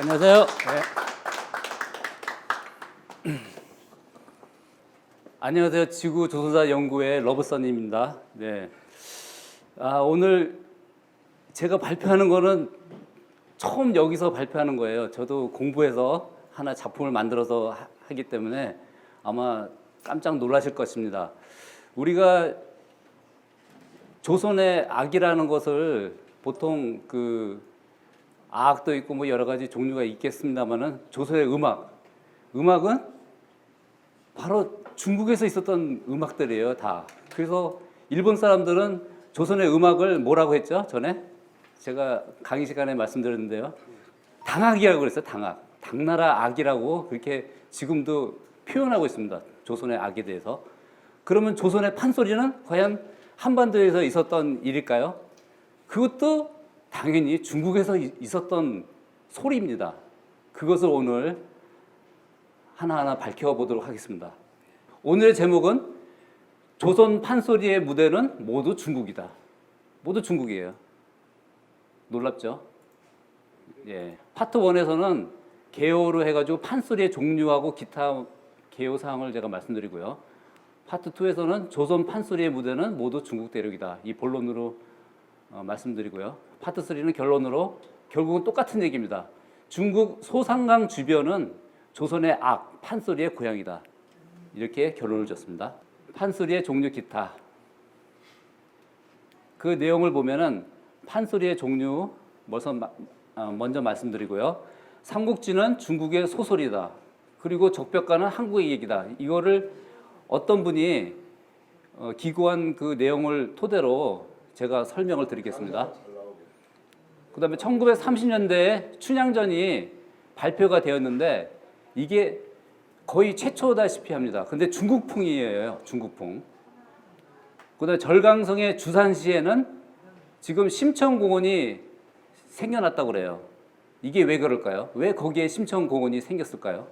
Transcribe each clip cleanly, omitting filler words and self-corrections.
안녕하세요. 안녕하세요. 지구 조선사 연구회 러브서님입니다. 네. 오늘 제가 발표하는 거는 처음 여기서 발표하는 거예요. 저도 공부해서 하나 작품을 만들어서 하기 때문에 아마 깜짝 놀라실 것입니다. 우리가 조선의 악이라는 것을 보통 악도 있고 뭐 여러 가지 종류가 있겠습니다만은 조선의 음악은 바로 중국에서 있었던 음악들이에요, 다. 그래서 일본 사람들은 조선의 음악을 뭐라고 했죠? 전에 제가 강의 시간에 말씀드렸는데요. 당악이라고 그랬어요, 당악. 당나라 악이라고 그렇게 지금도 표현하고 있습니다. 조선의 악에 대해서. 그러면 조선의 판소리는 과연 한반도에서 있었던 일일까요? 그것도 당연히 중국에서 있었던 소리입니다. 그것을 오늘 하나하나 밝혀보도록 하겠습니다. 오늘의 제목은 조선 판소리의 무대는 모두 중국이다. 모두 중국이에요. 놀랍죠? 예. 파트 1에서는 개요로 해가지고 판소리의 종류하고 기타 개요 사항을 제가 말씀드리고요. 파트 2에서는 조선 판소리의 무대는 모두 중국 대륙이다. 이 본론으로 말씀드리고요. 파트 3는 결론으로 결국은 똑같은 얘기입니다. 중국 소상강 주변은 조선의 악, 판소리의 고향이다. 이렇게 결론을 줬습니다. 판소리의 종류 기타. 그 내용을 보면은 판소리의 종류 먼저 말씀드리고요. 삼국지는 중국의 소설이다. 그리고 적벽가는 한국의 얘기다. 이거를 어떤 분이 기고한 그 내용을 토대로 제가 설명을 드리겠습니다. 그 다음에 1930년대에 춘향전이 발표가 되었는데 이게 거의 최초다시피 합니다. 근데 중국풍이에요. 중국풍. 그 다음에 절강성의 주산시에는 지금 심천공원이 생겨났다고 그래요. 이게 왜 그럴까요? 왜 거기에 심천공원이 생겼을까요?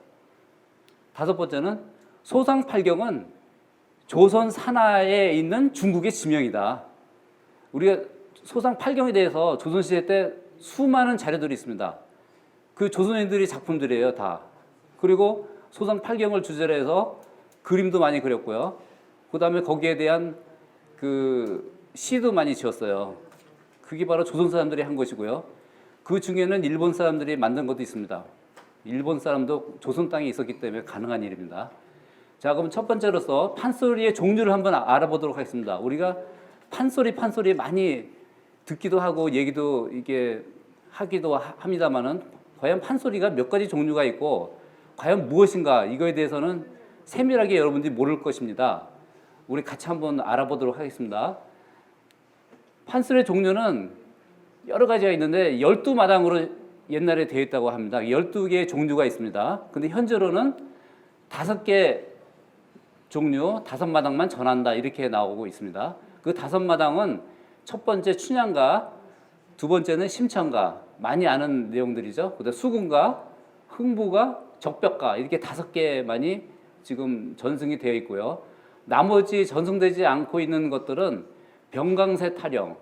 5번째는 소상팔경은 조선 산하에 있는 중국의 지명이다. 우리가 소상팔경에 대해서 조선시대 때 수많은 자료들이 있습니다. 그 조선인들이 작품들이에요, 다. 그리고 소상팔경을 주제로 해서 그림도 많이 그렸고요. 그 다음에 거기에 대한 시도 많이 지었어요. 그게 바로 조선 사람들이 한 것이고요. 그 중에는 일본 사람들이 만든 것도 있습니다. 일본 사람도 조선 땅에 있었기 때문에 가능한 일입니다. 자, 그럼 첫 번째로서 판소리의 종류를 한번 알아보도록 하겠습니다. 우리가 판소리 많이 듣기도 하고 얘기도 이게 하기도 합니다만은 과연 판소리가 몇 가지 종류가 있고 과연 무엇인가 이거에 대해서는 세밀하게 여러분들이 모를 것입니다. 우리 같이 한번 알아보도록 하겠습니다. 판소리의 종류는 여러 가지가 있는데 12마당으로 옛날에 되어 있다고 합니다. 12개의 종류가 있습니다. 근데 현재로는 5개 종류, 5마당만 전한다 이렇게 나오고 있습니다. 그 5마당은 첫 번째 춘향가, 두 번째는 심천가, 많이 아는 내용들이죠. 그다음 수군가, 흥부가, 적벽가 이렇게 5개만이 지금 전승이 되어 있고요. 나머지 전승되지 않고 있는 것들은 병강세 타령,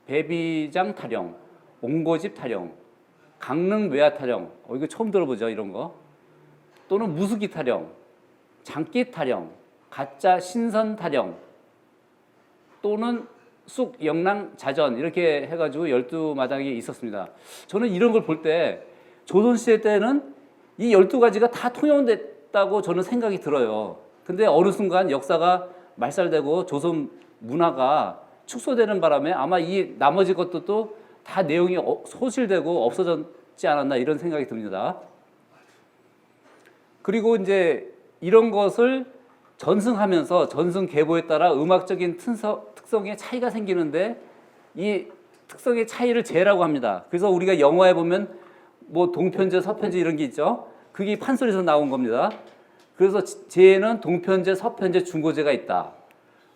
배비장 타령, 옹고집 타령, 강릉 외화 타령, 이거 처음 들어보죠, 이런 거. 또는 무수기 타령, 장기 타령, 가짜 신선 타령, 또는 쑥, 영랑, 자전 이렇게 해가지고 12마당이 있었습니다. 저는 이런 걸 볼 때 조선시대 때는 이 12가지가 다 통용됐다고 저는 생각이 들어요. 근데 어느 순간 역사가 말살되고 조선 문화가 축소되는 바람에 아마 이 나머지 것도 다 내용이 소실되고 없어졌지 않았나 이런 생각이 듭니다. 그리고 이제 이런 것을 전승하면서 전승 계보에 따라 음악적인 특성의 차이가 생기는데 이 특성의 차이를 재라고 합니다. 그래서 우리가 영화에 보면 뭐 동편제, 서편제 이런 게 있죠. 그게 판소리에서 나온 겁니다. 그래서 재에는 동편제, 서편제, 중고제가 있다.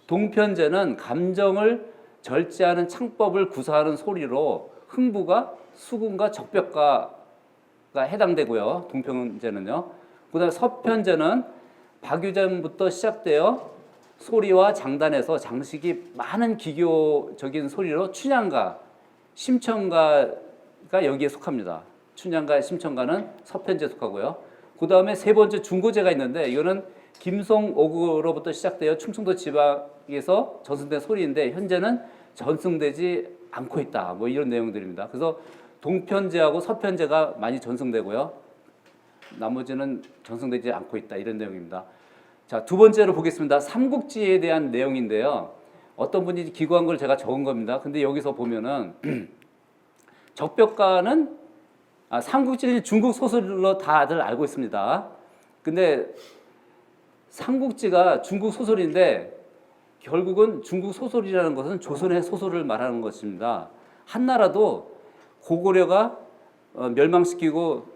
동편제는 감정을 절제하는 창법을 구사하는 소리로 흥부가, 수군과 적벽가가 해당되고요. 동편제는요. 그다음에 서편제는 박유전부터 시작되어 소리와 장단에서 장식이 많은 기교적인 소리로 춘향가, 심청가가 여기에 속합니다. 춘향과 심청가는 서편제에 속하고요. 그 다음에 세 번째 중고제가 있는데 이거는 김송옥으로부터 시작되어 충청도 지방에서 전승된 소리인데 현재는 전승되지 않고 있다. 뭐 이런 내용들입니다. 그래서 동편제하고 서편제가 많이 전승되고요. 나머지는 전승되지 않고 있다. 이런 내용입니다. 자, 두 번째로 보겠습니다. 삼국지에 대한 내용인데요. 어떤 분이 기고한 걸 제가 적은 겁니다. 근데 여기서 보면은 적벽가는 삼국지는 중국 소설로 다들 알고 있습니다. 근데 삼국지가 중국 소설인데 결국은 중국 소설이라는 것은 조선의 소설을 말하는 것입니다. 한나라도 고구려가 멸망시키고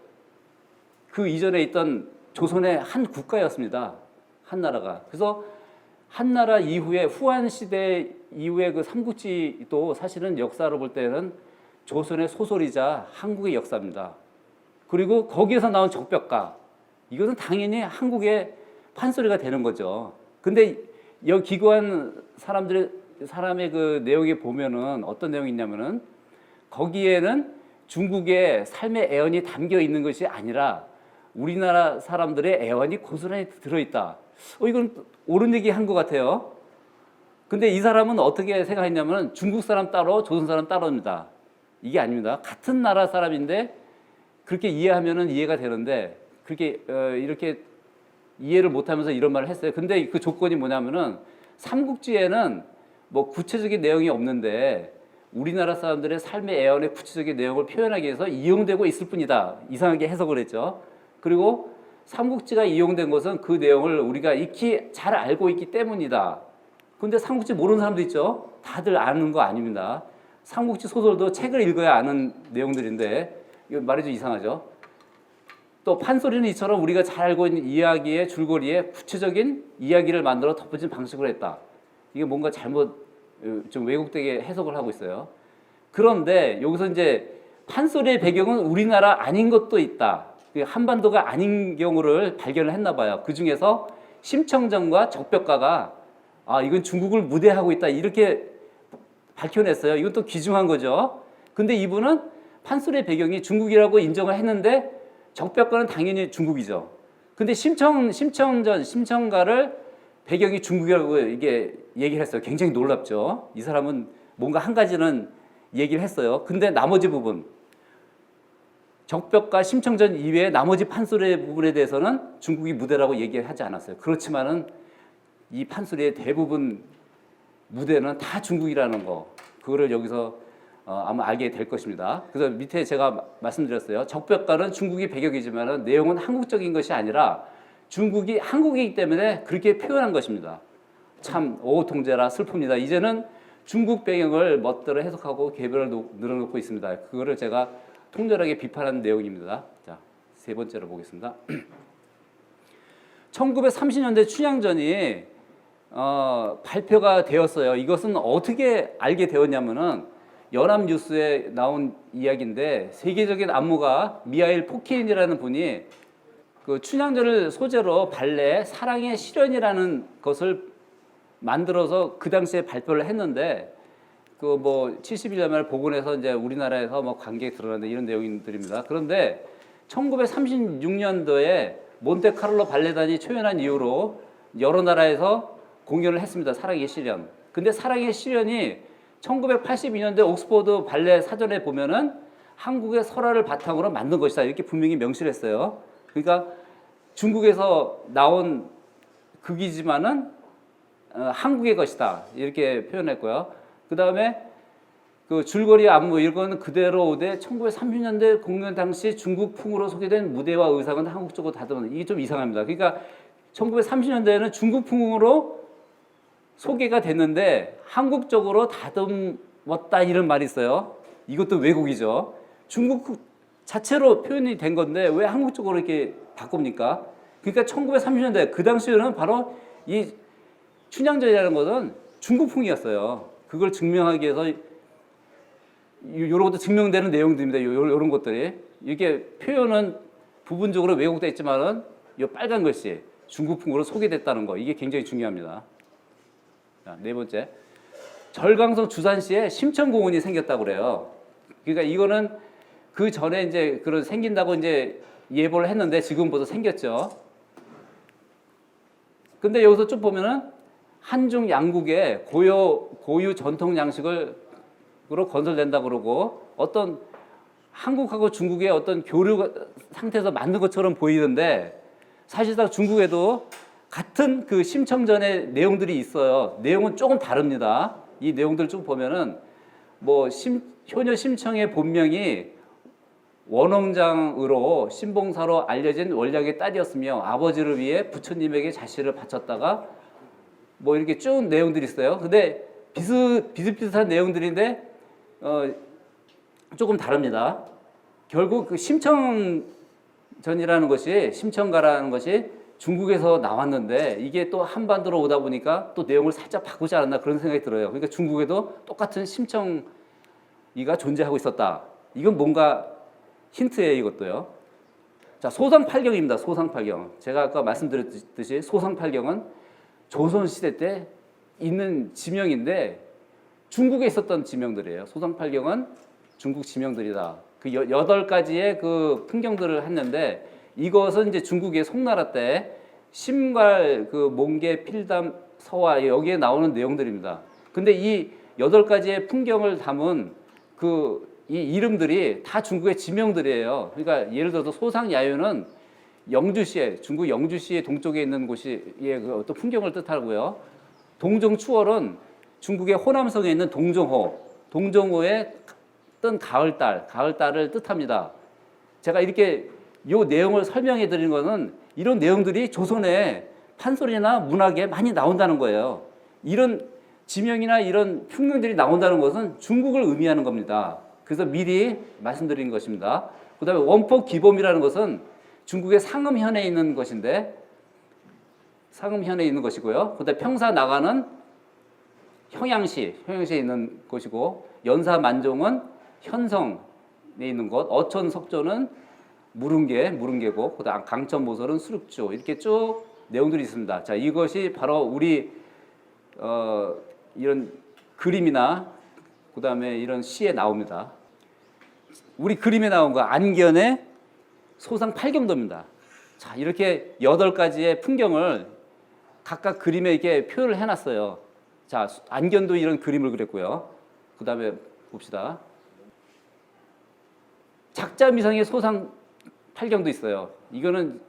그 이전에 있던 조선의 한 국가였습니다. 한나라가. 그래서 한나라 이후에 후한 시대 이후에 그 삼국지도 사실은 역사로 볼 때는 조선의 소설이자 한국의 역사입니다. 그리고 거기에서 나온 적벽가 이것은 당연히 한국의 판소리가 되는 거죠. 근데 여기 기고한 사람의 그 내용에 보면은 어떤 내용이 있냐면은 거기에는 중국의 삶의 애언이 담겨 있는 것이 아니라 우리나라 사람들의 애언이 고스란히 들어있다. 이건 옳은 얘기 한 것 같아요. 근데 이 사람은 어떻게 생각했냐면 중국 사람 따로 조선 사람 따로입니다. 이게 아닙니다. 같은 나라 사람인데 그렇게 이해하면은 이해가 되는데 그렇게 이렇게 이해를 못하면서 이런 말을 했어요. 근데 그 조건이 뭐냐면은 삼국지에는 뭐 구체적인 내용이 없는데 우리나라 사람들의 삶의 애언의 구체적인 내용을 표현하기 위해서 이용되고 있을 뿐이다. 이상하게 해석을 했죠. 그리고 삼국지가 이용된 것은 그 내용을 우리가 익히 잘 알고 있기 때문이다. 근데 삼국지 모르는 사람도 있죠. 다들 아는 거 아닙니다. 삼국지 소설도 책을 읽어야 아는 내용들인데 이거 말이 좀 이상하죠. 또 판소리는 이처럼 우리가 잘 알고 있는 이야기의 줄거리에 구체적인 이야기를 만들어 덧붙인 방식으로 했다. 이게 뭔가 잘못 좀 왜곡되게 해석을 하고 있어요. 그런데 여기서 이제 판소리의 배경은 우리나라 아닌 것도 있다. 한반도가 아닌 경우를 발견을 했나 봐요. 그 중에서 심청전과 적벽가가 이건 중국을 무대하고 있다 이렇게 밝혀냈어요. 이건 또 귀중한 거죠. 근데 이분은 판소리의 배경이 중국이라고 인정을 했는데 적벽가는 당연히 중국이죠. 근데 심청가를 배경이 중국이라고 이게 얘기를 했어요. 굉장히 놀랍죠. 이 사람은 뭔가 한 가지는 얘기를 했어요. 근데 나머지 부분 적벽과 심청전 이외의 나머지 판소리의 부분에 대해서는 중국이 무대라고 얘기를 하지 않았어요. 그렇지만은 이 판소리의 대부분 무대는 다 중국이라는 거, 그거를 여기서 아마 알게 될 것입니다. 그래서 밑에 제가 말씀드렸어요. 적벽가는 중국이 배경이지만은 내용은 한국적인 것이 아니라 중국이 한국이기 때문에 그렇게 표현한 것입니다. 참 오호통제라 슬픕니다. 이제는 중국 배경을 멋대로 해석하고 개별을 늘어놓고 있습니다. 그거를 제가 통렬하게 비판하는 내용입니다. 자, 세 번째로 보겠습니다. 1930년대 춘향전이 발표가 되었어요. 이것은 어떻게 알게 되었냐면은 연합뉴스에 나온 이야기인데 세계적인 안무가 미하일 포키인이라는 분이 그 춘향전을 소재로 발레 사랑의 실현이라는 것을 만들어서 그 당시에 발표를 했는데 그 뭐 71년 말 복원해서 이제 우리나라에서 뭐 관객이 드러난다 이런 내용들입니다. 그런데 1936년도에 몬테카를로 발레단이 초연한 이후로 여러 나라에서 공연을 했습니다. 사랑의 실현. 근데 사랑의 실현이 1982년대 옥스퍼드 발레 사전에 보면은 한국의 설화를 바탕으로 만든 것이다. 이렇게 분명히 명시를 했어요. 그러니까 중국에서 나온 극이지만은 한국의 것이다. 이렇게 표현했고요. 그 다음에 그 줄거리 안무 이거는 그대로 오되 1930년대 공연 당시 중국풍으로 소개된 무대와 의상은 한국적으로 다듬은 이게 좀 이상합니다. 그러니까 1930년대에는 중국풍으로 소개가 됐는데 한국적으로 다듬었다 이런 말이 있어요. 이것도 왜곡이죠. 중국 자체로 표현이 된 건데 왜 한국적으로 이렇게 바꿉니까? 그러니까 1930년대 그 당시에는 바로 이 춘향전이라는 것은 중국풍이었어요. 그걸 증명하기 위해서 이런 것도 증명되는 내용들입니다. 이런 것들이 이게 표현은 부분적으로 왜곡되어 있지만은 이 빨간 글씨 중국풍으로 소개됐다는 거 이게 굉장히 중요합니다. 자, 네 번째, 절강성 주산시에 심천공원이 생겼다고 그래요. 그러니까 이거는 그 전에 이제 그런 생긴다고 이제 예보를 했는데 지금 벌써 생겼죠. 근데 여기서 쭉 보면은 한중 양국의 고유 전통 양식으로 건설된다 그러고 어떤 한국하고 중국의 어떤 교류 상태에서 만든 것처럼 보이는데 사실상 중국에도 같은 그 심청전의 내용들이 있어요. 내용은 조금 다릅니다. 이 내용들 쭉 보면은 뭐 효녀 심청의 본명이 원홍장으로 신봉사로 알려진 원략의 딸이었으며 아버지를 위해 부처님에게 자신을 바쳤다가 뭐 이렇게 쭉 내용들이 있어요. 근데 비슷비슷한 내용들인데 조금 다릅니다. 결국 그 심청전이라는 것이 심청가라는 것이 중국에서 나왔는데 이게 또 한반도로 오다 보니까 또 내용을 살짝 바꾸지 않았나 그런 생각이 들어요. 그러니까 중국에도 똑같은 심청이가 존재하고 있었다. 이건 뭔가 힌트예요, 이것도요. 자, 소상팔경입니다. 소상팔경. 제가 아까 말씀드렸듯이 소상팔경은 조선시대 때 있는 지명인데 중국에 있었던 지명들이에요. 소상팔경은 중국 지명들이다. 그 8가지의 그 풍경들을 했는데 이것은 이제 중국의 송나라 때 심갈, 그 몽계, 필담, 서화 여기에 나오는 내용들입니다. 근데 이 8가지의 풍경을 담은 그 이 이름들이 다 중국의 지명들이에요. 그러니까 예를 들어서 소상야유는 영주시에 중국 영주시의 동쪽에 있는 곳이 그 어떤 풍경을 뜻하고요. 동정추월은 중국의 호남성에 있는 동정호의 뜬 가을달을 뜻합니다. 제가 이렇게 이 내용을 설명해 드리는 것은 이런 내용들이 조선의 판소리나 문학에 많이 나온다는 거예요. 이런 지명이나 이런 풍경들이 나온다는 것은 중국을 의미하는 겁니다. 그래서 미리 말씀드린 것입니다. 그 다음에 원폭기범이라는 것은 중국의 상음현에 있는 것인데 상음현에 있는 것이고요. 그 다음에 평사나가는 형양시에 있는 것이고 연사만종은 현성에 있는 것, 어천석조는 무릉계고 그다음 강천모설은 수륙조 이렇게 쭉 내용들이 있습니다. 자, 이것이 바로 우리 이런 그림이나 그다음에 이런 시에 나옵니다. 우리 그림에 나온 거 안견의 소상팔경도입니다. 자, 이렇게 8가지의 풍경을 각각 그림에 이렇게 표현을 해놨어요. 자, 안견도 이런 그림을 그렸고요. 그다음에 봅시다. 작자미상의 소상팔경도 있어요. 이거는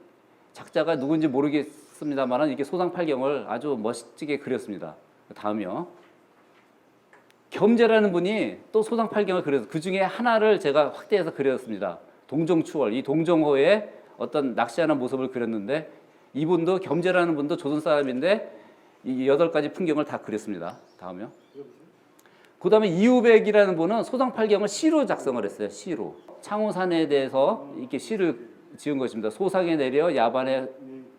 작자가 누군지 모르겠습니다만 이렇게 소상팔경을 아주 멋지게 그렸습니다. 다음이요. 겸재라는 분이 또 소상팔경을 그려서 그 중에 하나를 제가 확대해서 그렸습니다. 동정추월, 이 동정호의 어떤 낚시하는 모습을 그렸는데 이분도 겸재라는 분도 조선 사람인데 이 8가지 풍경을 다 그렸습니다. 다음이요. 그 다음에 이우백이라는 분은 소상팔경을 시로 작성을 했어요. 시로. 창호산에 대해서 이렇게 시를 지은 것입니다. 소상에 내려 야반에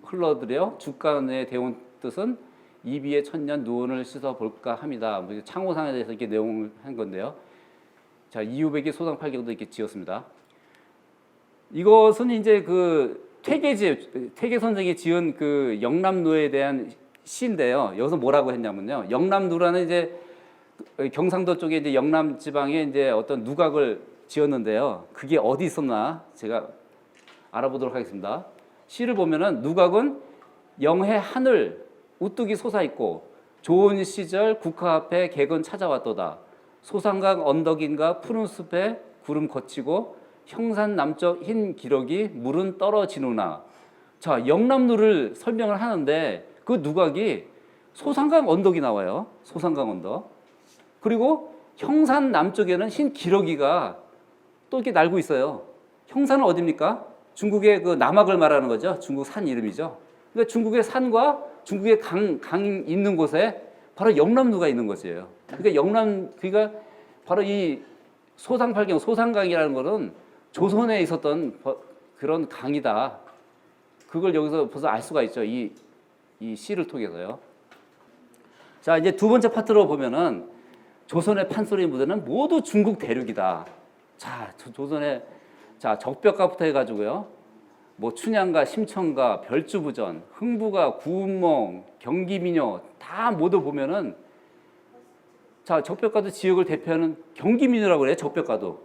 흘러들여 죽간에 대온 뜻은 이비의 천년 누원을 씻어볼까 합니다. 창호산에 대해서 이렇게 내용을 한 건데요. 자, 이우백이 소상팔경도 이렇게 지었습니다. 이것은 이제 그 퇴계 선생이 지은 그 영남루에 대한 시인데요. 여기서 뭐라고 했냐면요. 영남루라는 이제 경상도 쪽에 이제 영남 지방에 이제 어떤 누각을 지었는데요. 그게 어디 있었나 제가 알아보도록 하겠습니다. 시를 보면은 누각은 영해 하늘 우뚝이 솟아있고 좋은 시절 국화 앞에 객은 찾아왔도다. 소상강 언덕인가 푸른 숲에 구름 거치고 형산 남쪽 흰 기러기 물은 떨어지누나. 자, 영남루를 설명을 하는데 그 누각이 소상강 언덕이 나와요. 소상강 언덕. 그리고 형산 남쪽에는 흰 기러기가 또 이렇게 날고 있어요. 형산은 어디입니까? 중국의 그 남악을 말하는 거죠. 중국 산 이름이죠. 그러니까 중국의 산과 중국의 강 있는 곳에 바로 영남루가 있는 것이에요. 그러니까 바로 이 소상팔경, 소상강이라는 것은 조선에 있었던 그런 강이다. 그걸 여기서 벌써 알 수가 있죠. 이 시를 통해서요. 자, 이제 두 번째 파트로 보면은 조선의 판소리 무대는 모두 중국 대륙이다. 자, 조선의 적벽가부터 해가지고요. 뭐 춘향가, 심청가, 별주부전, 흥부가, 구운몽, 경기민요 다 모두 보면은 자, 적벽가도 지역을 대표하는 경기민요라고 그래요. 적벽가도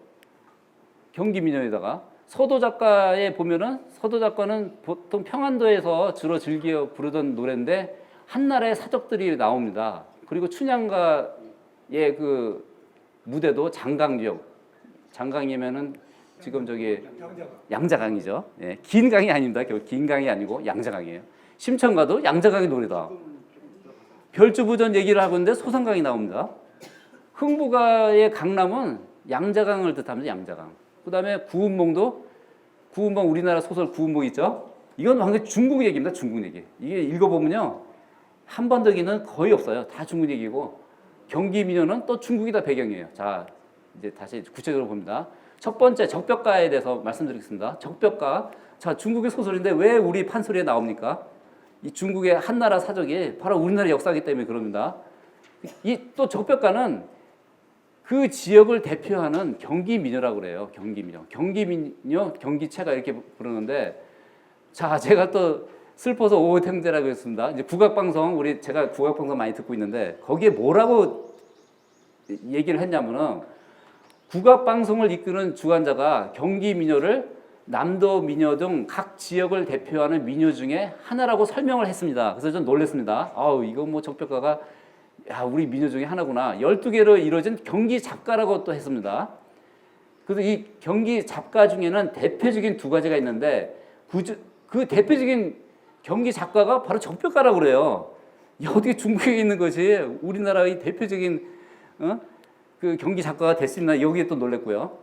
경기 민요에다가 서도 작가에 보면은 서도 작가는 보통 평안도에서 주로 즐겨 부르던 노래인데 한나라의 사적들이 나옵니다. 그리고 춘향가의 그 무대도 장강지역, 장강이면은 지금 저기 양자강이죠. 예, 긴 강이 아닙니다. 긴 강이 아니고 양자강이에요. 심청가도 양자강의 노래다. 별주부전 얘기를 하고 있는데 소상강이 나옵니다. 흥부가의 강남은 양자강을 뜻합니다. 양자강. 그다음에 구운몽도 구운몽 우리나라 소설 구운몽 있죠. 이건 완전 중국 얘기입니다. 중국 얘기. 이게 읽어보면요 한반도기는 거의 없어요. 다 중국 얘기고 경기 민요는 또 중국이 다 배경이에요. 자 이제 다시 구체적으로 봅니다. 첫 번째 적벽가에 대해서 말씀드리겠습니다. 적벽가. 자 중국의 소설인데 왜 우리 판소리에 나옵니까? 이 중국의 한나라 사적이 바로 우리나라 역사이기 때문에 그럽니다. 이 또 적벽가는 그 지역을 대표하는 경기 민요라고 그래요. 경기 민요. 경기 민요, 경기체가 이렇게 부르는데 자, 제가 또 슬퍼서 오호탱제라고 했습니다. 이제 국악방송 제가 국악방송 많이 듣고 있는데 거기에 뭐라고 얘기를 했냐면은 국악방송을 이끄는 주관자가 경기 민요를 남도 민요 등 각 지역을 대표하는 민요 중에 하나라고 설명을 했습니다. 그래서 좀 놀랐습니다. 아우, 이거 뭐 적벽가가 야, 우리 민요 중에 하나구나. 12개로 이루어진 경기 잡가라고 또 했습니다. 그래서 이 경기 잡가 중에는 대표적인 두 가지가 있는데 그 대표적인 경기 잡가가 바로 적벽가라고 그래요. 야, 어떻게 중국에 있는 것이 우리나라의 대표적인 그 경기 잡가가 됐습니다. 여기에 또 놀랐고요.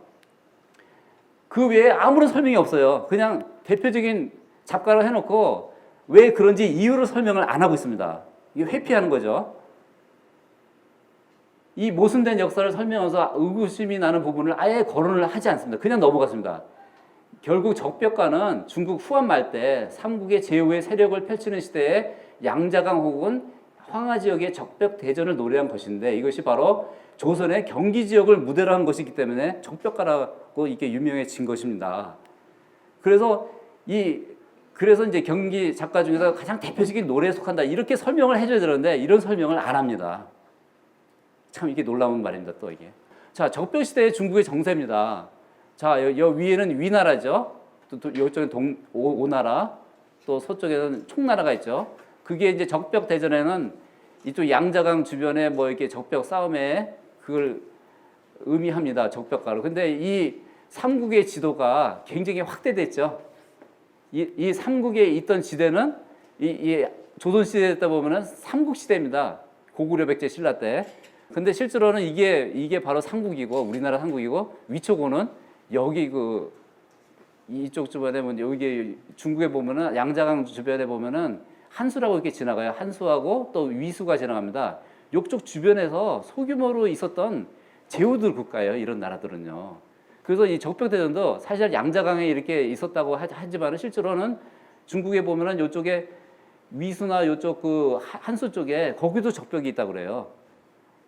그 외에 아무런 설명이 없어요. 그냥 대표적인 잡가로 해놓고 왜 그런지 이유를 설명을 안 하고 있습니다. 이게 회피하는 거죠. 이 모순된 역사를 설명해서 의구심이 나는 부분을 아예 거론을 하지 않습니다. 그냥 넘어갔습니다. 결국 적벽가는 중국 후한 말 때 삼국의 제5의 세력을 펼치는 시대에 양자강 혹은 황하 지역의 적벽 대전을 노래한 것인데 이것이 바로 조선의 경기 지역을 무대로 한 것이기 때문에 적벽가라고 이게 유명해진 것입니다. 그래서 이제 경기 작가 중에서 가장 대표적인 노래에 속한다 이렇게 설명을 해줘야 되는데 이런 설명을 안 합니다. 참 이게 놀라운 말입니다. 또 이게. 자, 적벽 시대의 중국의 정세입니다. 자, 여 위에는 위나라죠. 또 이쪽에는 오나라, 또 서쪽에는 총나라가 있죠. 그게 이제 적벽 대전에는 이쪽 양자강 주변에 뭐 이렇게 적벽 싸움에 그걸 의미합니다. 적벽가로. 근데 이 삼국의 지도가 굉장히 확대됐죠. 이 삼국에 있던 지대는 이 조선 시대에 있다 보면은 삼국 시대입니다. 고구려 백제 신라 때. 근데 실제로는 이게 바로 삼국이고 우리나라 삼국이고 위초고는 여기 이쪽 주변에 보면 여기 중국에 보면은 양자강 주변에 보면은 한수라고 이렇게 지나가요. 한수하고 또 위수가 지나갑니다. 이쪽 주변에서 소규모로 있었던 제후들 국가예요. 이런 나라들은요. 그래서 이 적벽대전도 사실 양자강에 이렇게 있었다고 하지만 실제로는 중국에 보면은 이쪽에 위수나 이쪽 그 한수 쪽에 거기도 적벽이 있다고 그래요.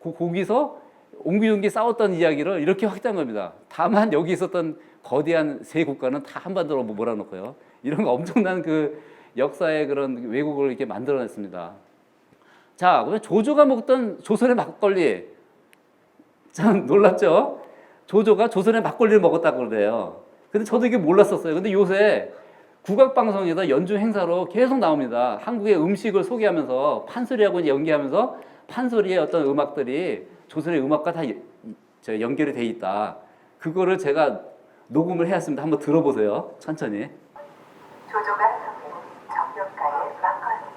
거기서 옹기종기 싸웠던 이야기를 이렇게 확대한 겁니다. 다만 여기 있었던 거대한 세 국가는 다 한반도로 몰아놓고요. 이런 거 엄청난 그 역사의 그런 왜곡을 이렇게 만들어냈습니다. 자, 그러면 조조가 먹던 조선의 막걸리. 참 놀랍죠? 조조가 조선의 막걸리를 먹었다고 그래요. 근데 저도 이게 몰랐었어요. 근데 요새 국악방송에서 연주 행사로 계속 나옵니다. 한국의 음식을 소개하면서 판소리하고 연기하면서 판소리의 어떤 음악들이 조선의 음악과 다 연결이 돼 있다. 그거를 제가 녹음을 해왔습니다. 한번 들어보세요. 천천히. 조조가 섬기는 적벽가의 막걸리.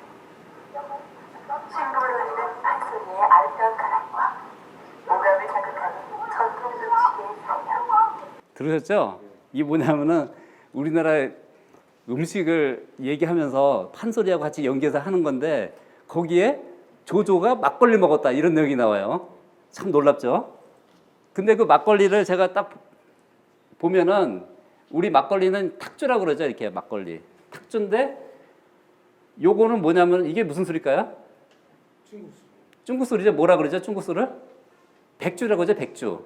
신금을 울리는 판소리의 알던 가락과 오감을 자극하는 전통 음식의 사냥. 들으셨죠? 이게 뭐냐면은 우리나라 음식을 얘기하면서 판소리하고 같이 연기해서 하는 건데 거기에 조조가 막걸리 먹었다 이런 내용이 나와요. 참 놀랍죠? 근데 그 막걸리를 제가 딱 보면은 우리 막걸리는 탁주라고 그러죠. 이렇게 막걸리. 탁주인데 요거는 뭐냐면 이게 무슨 술일까요? 중국 술이죠. 뭐라 그러죠? 중국 술을? 백주라고 하죠. 백주.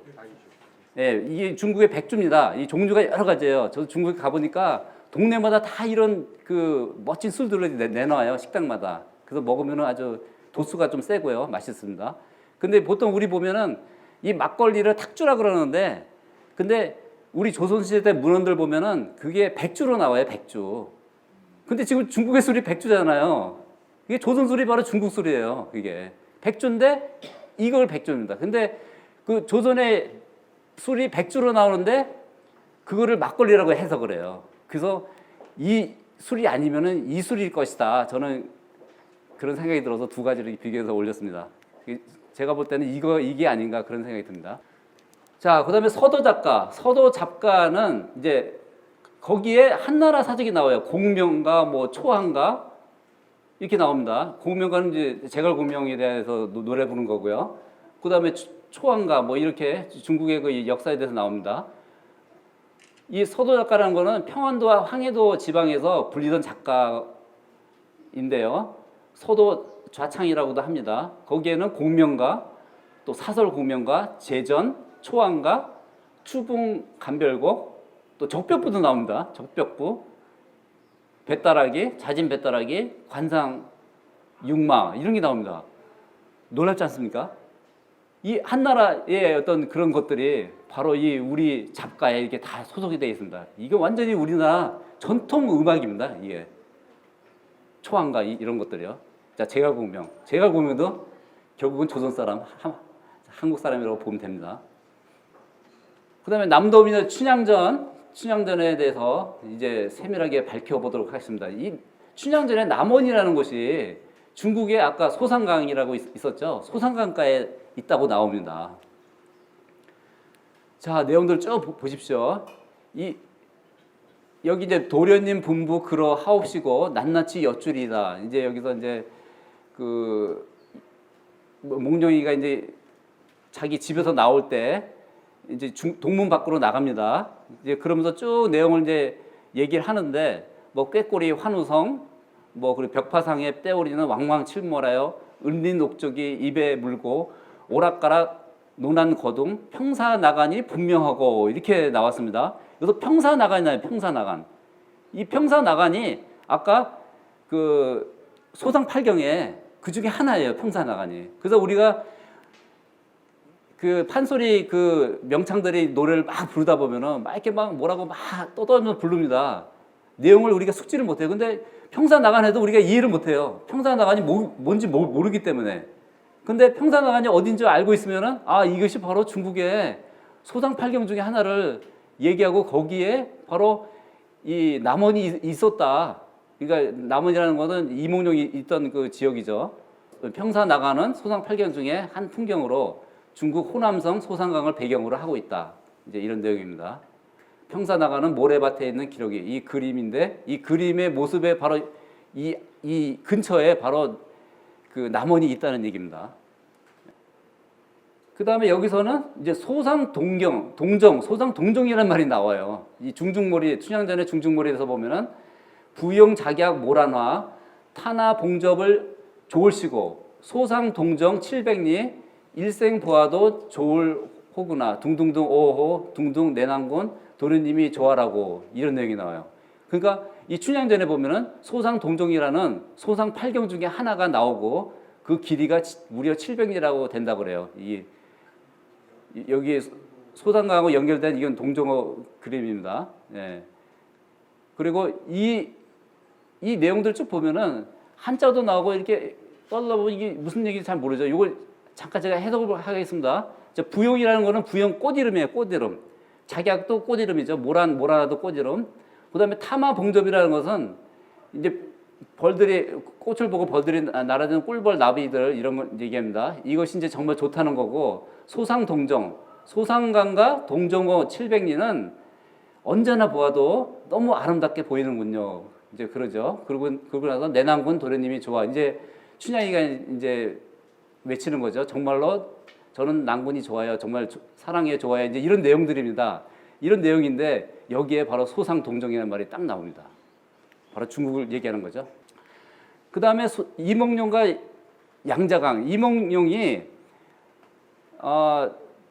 예, 이게 중국의 백주입니다. 이 종류가 여러 가지예요. 저도 중국에 가보니까 동네마다 다 이런 그 멋진 술들을 내놔요. 식당마다. 그래서 먹으면은 아주 도수가 좀 세고요. 맛있습니다. 근데 보통 우리 보면은 이 막걸리를 탁주라 그러는데 근데 우리 조선시대 문헌들 보면은 그게 백주로 나와요, 백주. 근데 지금 중국의 술이 백주잖아요. 이게 조선 술이 바로 중국 술이에요, 그게. 백주인데 이걸 백주입니다. 근데 그 조선의 술이 백주로 나오는데 그거를 막걸리라고 해석을 해요. 그래서 이 술이 아니면은 이 술일 것이다. 저는 그런 생각이 들어서 두 가지를 비교해서 올렸습니다. 제가 볼 때는 이게 아닌가 그런 생각이 듭니다. 자, 그다음에 서도 작가. 서도 작가는 이제 거기에 한나라 사적이 나와요. 공명가, 뭐 초한가 이렇게 나옵니다. 공명가는 이제 제갈공명에 대해서 노래 부른 거고요. 그다음에 초한가 뭐 이렇게 중국의 그 역사에 대해서 나옵니다. 이 서도 작가라는 거는 평안도와 황해도 지방에서 불리던 작가인데요. 서도 좌창이라고도 합니다. 거기에는 공명가, 또 사설 공명가, 제전, 초안가, 추붕 감별곡, 또 적벽부도 나옵니다. 적벽부, 배따라기, 자진 배따라기, 관상 육마 이런 게 나옵니다. 놀랍지 않습니까? 이 한나라의 어떤 그런 것들이 바로 이 우리 잡가에 이렇게 다 소속이 되어 있습니다. 이게 완전히 우리나라 전통 음악입니다. 이게 초안가 이런 것들이요. 자, 제갈공명. 제갈공명도 결국은 조선 사람, 한국 사람이라고 보면 됩니다. 그다음에 남도민의 춘향전에 대해서 이제 세밀하게 밝혀보도록 하겠습니다. 이 춘향전의 남원이라는 곳이 중국에 아까 소상강이라고 있었죠. 소상강가에 있다고 나옵니다. 자, 내용들 쭉 보십시오. 여기 이제 도련님 분부 그러 하옵시고 낱낱이 엿줄이다. 이제 여기서 이제 그 몽룡이가 이제 자기 집에서 나올 때 이제 동문 밖으로 나갑니다. 이제 그러면서 쭉 내용을 이제 얘기를 하는데 뭐 꾀꼬리 환우성 뭐 그리고 벽파상에 떼오리는 왕왕칠모라요 은린 옥적이 입에 물고 오락가락 논한 거둥 평사 나간이 분명하고 이렇게 나왔습니다. 여기서 평사 나간이나요? 평사 나간. 이 평사 나간이 아까 그 소상팔경에 그 중에 하나예요. 평사 나간이. 그래서 우리가 그 판소리 그 명창들이 노래를 막 부르다 보면은 막 이렇게 막 뭐라고 막 떠들면서 부릅니다. 내용을 우리가 숙지를 못해요. 근데 평사 나간에도 우리가 이해를 못해요. 평사 나간이 뭔지 모르기 때문에. 근데 평사 나간이 어딘지 알고 있으면은 아 이것이 바로 중국의 소상팔경 중에 하나를 얘기하고 거기에 바로 이 남원이 있었다. 그러니까 남원이라는 것은 이몽룡이 있던 그 지역이죠. 평사 나간은 소상팔경 중에 한 풍경으로 중국 호남성 소상강을 배경으로 하고 있다. 이제 이런 내용입니다. 평사 나간은 모래밭에 있는 기록이 이 그림인데 이 그림의 모습에 바로 이 근처에 바로 그 남원이 있다는 얘기입니다. 그 다음에 여기서는 이제 소상동정이라는 말이 나와요. 이 중중몰이, 춘향전의 중중몰이에서 보면은 부용작약 모란화, 타나 봉접을 좋을시고, 소상동정 700리, 일생보아도 좋을 호구나, 둥둥둥 오호, 둥둥 내난군, 도련님이 좋아라고, 이런 내용이 나와요. 그러니까 이 춘향전에 보면은 소상동정이라는 소상팔경 중에 하나가 나오고, 그 길이가 무려 700리라고 된다고 그래요. 여기 소상강하고 연결된 이건 동정어 그림입니다. 예. 그리고 이 내용들 쭉 보면은 한자도 나오고 이렇게 떠들어보면 이게 무슨 얘기인지 잘 모르죠. 이걸 잠깐 제가 해석을 하겠습니다. 부용이라는 거는 부용 꽃이름이에요. 꽃이름. 작약도 꽃이름이죠. 모라나도 꽃이름. 그다음에 타마 봉접이라는 것은 이제 꽃을 보고 벌들이 날아드는 꿀벌 나비들 이런 걸 얘기합니다. 이것이 이제 정말 좋다는 거고 소상강과 동정어 700리는 언제나 보아도 너무 아름답게 보이는군요. 이제 그러죠. 그러고 나서 내난군 도련님이 좋아. 이제 춘향이가 이제 외치는 거죠. 정말로 저는 난군이 좋아요. 정말 사랑해 좋아요. 이제 이런 내용들입니다. 이런 내용인데 여기에 바로 소상동정이라는 말이 딱 나옵니다. 바로 중국을 얘기하는 거죠. 그 다음에 이몽룡과 양자강. 이몽룡이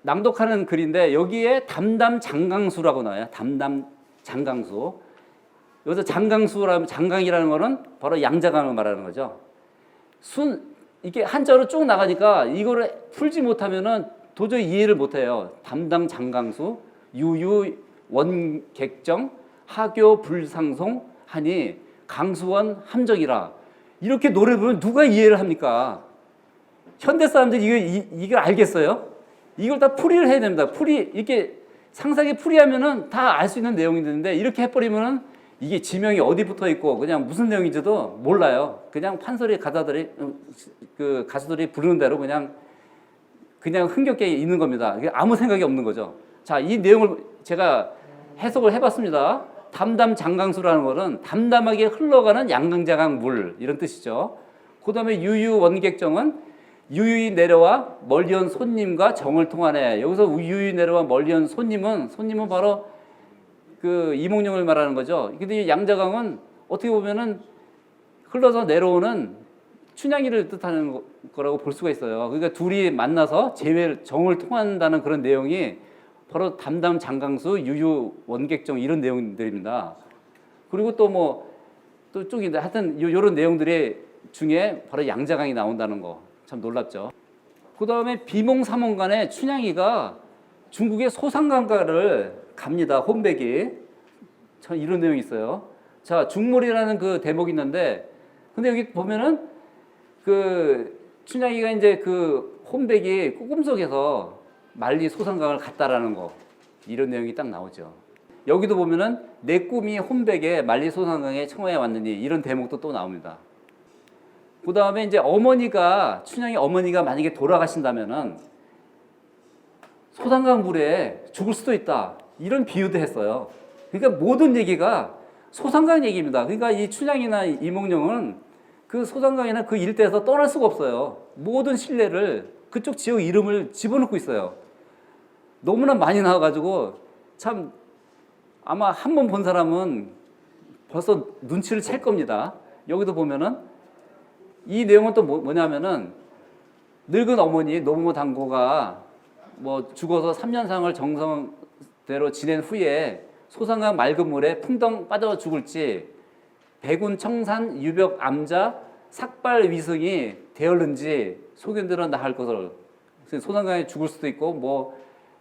낭독하는 글인데 여기에 담담장강수라고 나와요. 담담장강수. 여기서 장강이라는 거는 바로 양자강을 말하는 거죠. 이게 한자로 쭉 나가니까 이거를 풀지 못하면은 도저히 이해를 못해요. 담담장강수, 유유 원객정 하교 불상송 하니 강수원 함정이라. 이렇게 노래 부르면 누가 이해를 합니까? 현대 사람들이 이걸 알겠어요? 이걸 다 풀이를 해야 됩니다. 이렇게 상세하게 풀이하면은 다 알 수 있는 내용인데 이렇게 해버리면은 이게 지명이 어디 붙어 있고 그냥 무슨 내용인지도 몰라요. 그냥 판소리 가사들이 그 가수들이 부르는 대로 그냥 흥겹게 있는 겁니다. 아무 생각이 없는 거죠. 자, 이 내용을 제가 해석을 해봤습니다. 담담 장강수라는 것은 담담하게 흘러가는 양강자강 물 이런 뜻이죠. 그 다음에 유유 원객정은 유유히 내려와 멀리 온 손님과 정을 통하네. 여기서 유유히 내려와 멀리 온 손님은 바로 그 이몽룡을 말하는 거죠. 근데 이 양자강은 어떻게 보면은 흘러서 내려오는 춘향이를 뜻하는 거라고 볼 수가 있어요. 그러니까 둘이 만나서 정을 통한다는 그런 내용이 바로 담담 장강수 유유 원객정 이런 내용들입니다. 그리고 또 쭉인데 하여튼 요런 내용들이 중에 바로 양자강이 나온다는 거 참 놀랍죠. 그 다음에 비몽사몽간에 춘향이가 중국의 소상강가를 갑니다. 혼백이. 참 이런 내용이 있어요. 자, 중몰이라는 그 대목이 있는데, 근데 여기 보면은 그 춘향이가 이제 그 혼백이 꿈속에서 만리 소상강을 갔다라는 거 이런 내용이 딱 나오죠. 여기도 보면은 내 꿈이 혼백에 만리 소상강에 청하에 왔느니 이런 대목도 또 나옵니다. 그 다음에 이제 춘향이 어머니가 만약에 돌아가신다면은 소상강 물에 죽을 수도 있다. 이런 비유도 했어요. 그러니까 모든 얘기가 소상강 얘기입니다. 그러니까 이 춘향이나 이몽룡은 그 소상강이나 그 일대에서 떠날 수가 없어요. 모든 신뢰를 그쪽 지역 이름을 집어넣고 있어요. 너무나 많이 나와가지고 참 아마 한 번 본 사람은 벌써 눈치를 챌 겁니다. 여기도 보면은 이 내용은 또 뭐냐면은 늙은 어머니 노부모 당고가 죽어서 3년상을 정성대로 지낸 후에 소상강 맑은 물에 풍덩 빠져 죽을지 백운 청산 유벽 암자 삭발 위승이 되었는지 소견들은 다 할 것을. 소상강에 죽을 수도 있고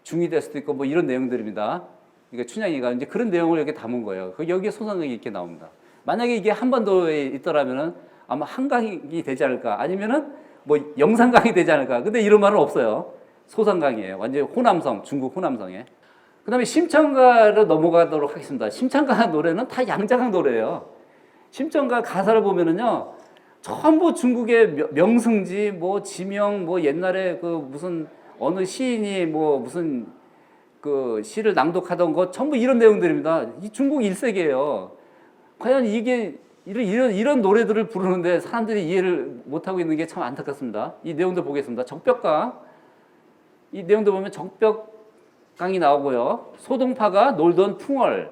중이 될 수도 있고 이런 내용들입니다. 그러니까 춘향이가 이제 그런 내용을 여기 담은 거예요. 여기에 소상강이 이렇게 나옵니다. 만약에 이게 한반도에 있더라면은 아마 한강이 되지 않을까, 아니면은 영산강이 되지 않을까. 근데 이런 말은 없어요. 소상강이에요. 완전히 호남성, 중국 호남성에. 그 다음에 심청가로 넘어가도록 하겠습니다. 심청가 노래는 다 양자강 노래예요. 심청가 가사를 보면은요, 전부 중국의 명승지, 지명, 옛날에 그 무슨 어느 시인이 무슨 그 시를 낭독하던 것 전부 이런 내용들입니다. 이 중국 1세기예요. 과연 이게 이런 노래들을 부르는데 사람들이 이해를 못하고 있는 게 참 안타깝습니다. 이 내용도 보겠습니다. 적벽강. 이 내용도 보면 적벽강이 나오고요. 소동파가 놀던 풍월,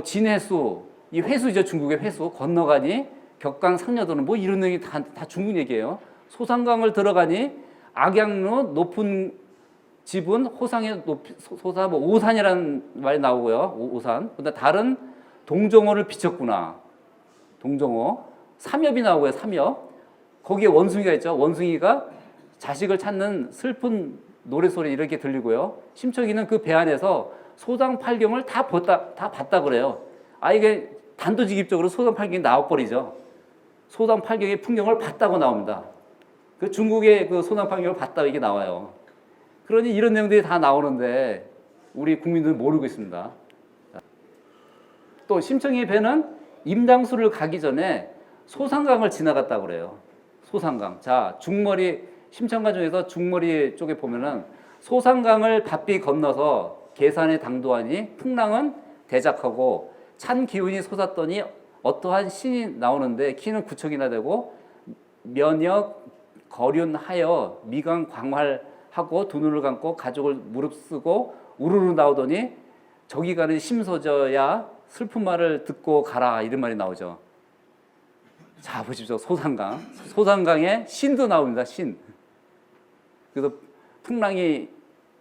진해수, 이 회수죠. 중국의 회수. 건너가니 격강 상려도는 이런 내용이 다 중국 얘기예요. 소상강을 들어가니 악양로 높은 집은 호상의 소사 오산이라는 말이 나오고요. 오산. 근데 다른 동정호를 비쳤구나. 동정호. 삼엽이 나오고요. 삼엽. 거기에 원숭이가 있죠. 원숭이가 자식을 찾는 슬픈 노래소리 이렇게 들리고요. 심청이는 그 배 안에서 소상팔경을 다 봤다 그래요. 이게 단도직입적으로 소상팔경이 나와버리죠. 소상팔경의 풍경을 봤다고 나옵니다. 그 중국의 그 소상팔경을 봤다 이게 나와요. 그러니 이런 내용들이 다 나오는데 우리 국민들은 모르고 있습니다. 또 심청이의 배는 임당수를 가기 전에 소상강을 지나갔다고 그래요. 소상강. 자, 심청가 중에서 중머리 쪽에 보면은 소상강을 바삐 건너서 계산에 당도하니 풍랑은 대작하고 찬 기운이 솟았더니 어떠한 신이 나오는데 키는 9척이나 되고 면역 거륜하여 미강 광활하고 두 눈을 감고 가족을 무릅쓰고 우르르 나오더니 저기 가는 심소저야 슬픈 말을 듣고 가라 이런 말이 나오죠. 자, 보십시오. 소상강. 소상강에 신도 나옵니다. 신. 그래서 풍랑이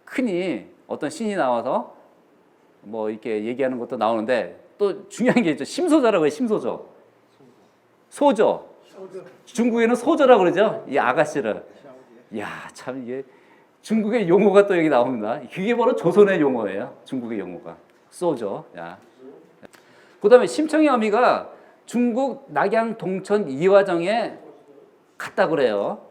크니 어떤 신이 나와서 이렇게 얘기하는 것도 나오는데 또 중요한 게 있죠. 심소저라고 해요. 심소저. 소저. 중국에는 소저라고 그러죠. 이 아가씨를. 이야, 참 이게 중국의 용어가 또 여기 나옵니다. 그게 바로 조선의 용어예요. 중국의 용어가. 쏘죠. 야. 그다음에 심청의 어미가 중국 낙양 동천 이화정에 갔다 그래요.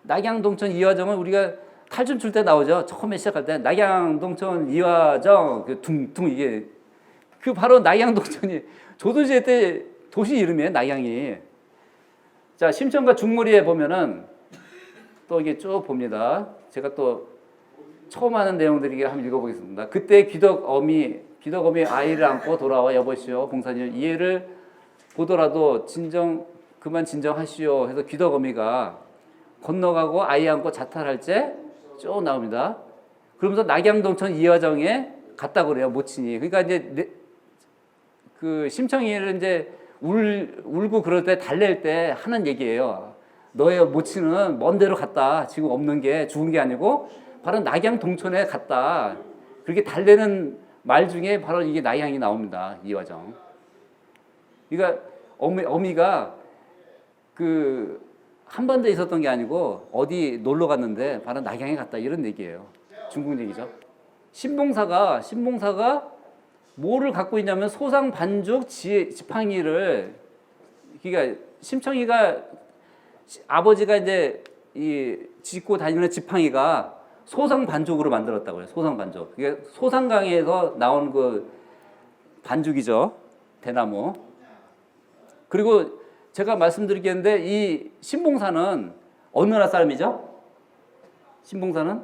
낙양 동천 이화정은 우리가 탈춤 출 때 나오죠. 처음에 시작할 때 낙양 동천 이화정 그 둥둥 이게 그 바로 낙양 동천이 조선시대 때 도시 이름이에요. 낙양이. 자, 심청과 중무리에 보면은 또 이게 쭉 봅니다. 제가 또 처음 하는 내용들이 한번 읽어보겠습니다. 그때 귀덕어미 아이를 안고 돌아와 여보시오 봉사님 이해를 보더라도 그만 진정하시오 해서 귀덕어미가 건너가고 아이 안고 자탈할 때 쭉 나옵니다. 그러면서 낙양동천 이화정에 갔다 그래요 모친이. 그러니까 이제 그 심청이를 이제 울고 그럴 때 달랠 때 하는 얘기예요. 너의 모친은 먼 데로 갔다. 지금 없는 게 죽은 게 아니고 바로 낙양 동천에 갔다. 그렇게 달래는 말 중에 바로 이게 낙양이 나옵니다. 이화정. 그러니까 어미가 그 한반도에 있었던 게 아니고 어디 놀러 갔는데 바로 낙양에 갔다 이런 얘기예요. 중국 얘기죠. 신봉사가 뭐를 갖고 있냐면 소상 반죽 지팡이를 그러니까 심청이가 아버지가 이제 이 짚고 다니는 지팡이가 소상 반죽으로 만들었다고요. 소상 반죽. 이게 소상강에서 나온 그 반죽이죠. 대나무. 그리고 제가 말씀드리겠는데 이 신봉사는 어느 나라 사람이죠? 신봉사는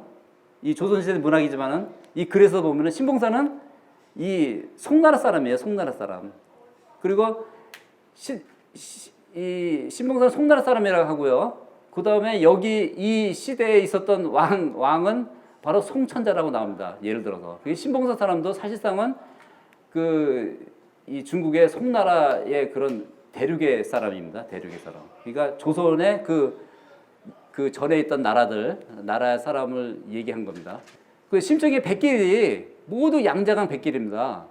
이 조선시대 문학이지만은 이 글에서 보면은 신봉사는 이 송나라 사람이에요. 송나라 사람. 그리고 이 신봉사는 송나라 사람이라고 하고요. 그 다음에 여기 이 시대에 있었던 왕은 바로 송천자라고 나옵니다. 예를 들어서 신봉사 사람도 사실상은 이 중국의 송나라의 그런 대륙의 사람입니다. 대륙의 사람. 그러니까 조선의 그 전에 있던 나라 사람을 얘기한 겁니다. 그 심청의 백길이 모두 양자강 백길입니다.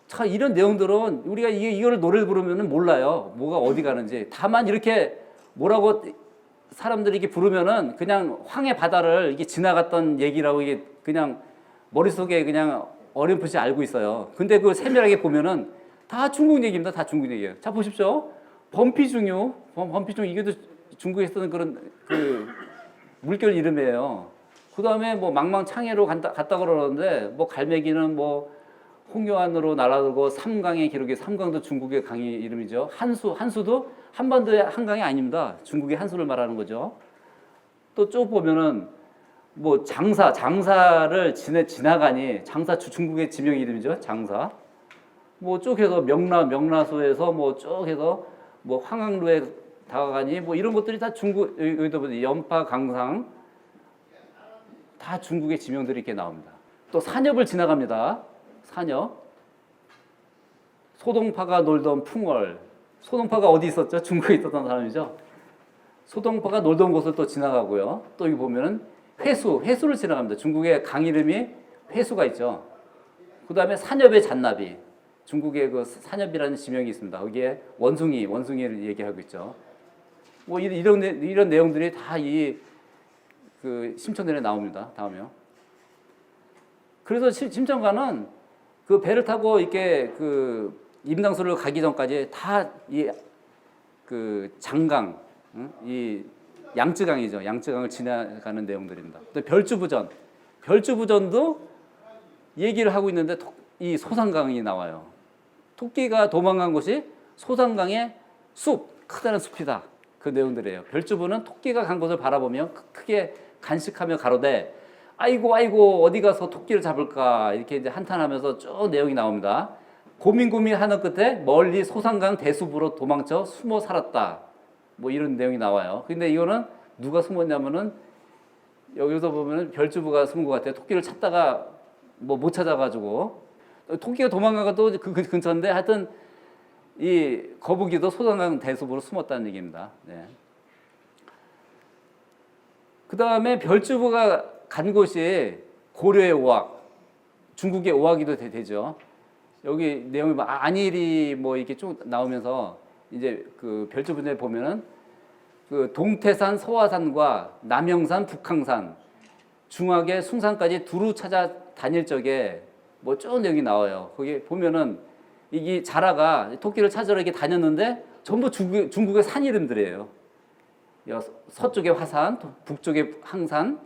자, 이런 내용들은 우리가 이거를 노래를 부르면 몰라요. 뭐가 어디 가는지. 다만 이렇게 뭐라고 사람들이 이렇게 부르면은 그냥 황해 바다를 이게 지나갔던 얘기라고 이게 그냥 머릿속에 그냥 어렴풋이 알고 있어요. 근데 그 세밀하게 보면은 다 중국 얘기입니다. 다 중국 얘기예요. 자, 보십시오. 범피중요. 범피중 이게도 중국에 쓰는 그런 그 물결 이름이에요. 그 다음에 뭐 망망창해로 갔다 그러는데 뭐 갈매기는 뭐 홍요안으로 날아들고 삼강의 기록이 삼강도 중국의 강의 이름이죠. 한수도 한반도의 한강이 아닙니다. 중국의 한수를 말하는 거죠. 또 쭉 보면은 뭐 장사를 지나가니 장사 중국의 지명 이름이죠. 장사. 뭐 쭉 해서 명라소에서 뭐 쭉 해서 뭐 황항루에 다가가니 뭐 이런 것들이 다 중국 여기도 보세요. 연파 강상 다 중국의 지명들이 이렇게 나옵니다. 또 산엽을 지나갑니다. 산엽. 소동파가 놀던 풍월. 소동파가 어디 있었죠? 중국에 있었던 사람이죠. 소동파가 놀던 곳을 또 지나가고요. 또 여기 보면은 회수를 지나갑니다. 중국의 강 이름이 회수가 있죠. 그 다음에 산엽의 잔나비. 중국의 그 산엽이라는 지명이 있습니다. 거기에 원숭이를 얘기하고 있죠. 뭐 이런 내용들이 다 그 심청전에 나옵니다. 다음에요. 그래서 심청가는 그 배를 타고 이렇게 그 임당수를 가기 전까지 다 그 장강, 이 양쯔강이죠. 양쯔강을 지나가는 내용들입니다. 또 별주부전도 얘기를 하고 있는데 이 소상강이 나와요. 토끼가 도망간 곳이 소상강의 크다란 숲이다. 그 내용들이에요. 별주부는 토끼가 간 곳을 바라보며 크게 간식하며 가로되 아이고 어디 가서 토끼를 잡을까 이렇게 이제 한탄하면서 쭉 내용이 나옵니다. 고민하는 끝에 멀리 소상강 대숲으로 도망쳐 숨어 살았다. 뭐 이런 내용이 나와요. 근데 이거는 누가 숨었냐면은 여기서 보면은 별주부가 숨은 것 같아요. 토끼를 찾다가 뭐 못 찾아가지고 토끼가 도망가도 그 근처인데 하여튼 이 거북이도 소상강 대숲으로 숨었다는 얘기입니다. 네. 그 다음에 별주부가 간 곳이 고려의 오학, 중국의 오학이도 되죠. 여기 내용이 뭐 안일이 뭐 이렇게 쭉 나오면서 이제 그 별주부에 보면은 그 동태산, 서화산과 남영산, 북항산, 중학의 숭산까지 두루 찾아 다닐 적에 뭐 쭉 내용이 나와요. 거기 보면은 이게 자라가 토끼를 찾으러 이렇게 다녔는데 전부 중국의 산 이름들이에요. 서쪽에 화산, 북쪽에 항산,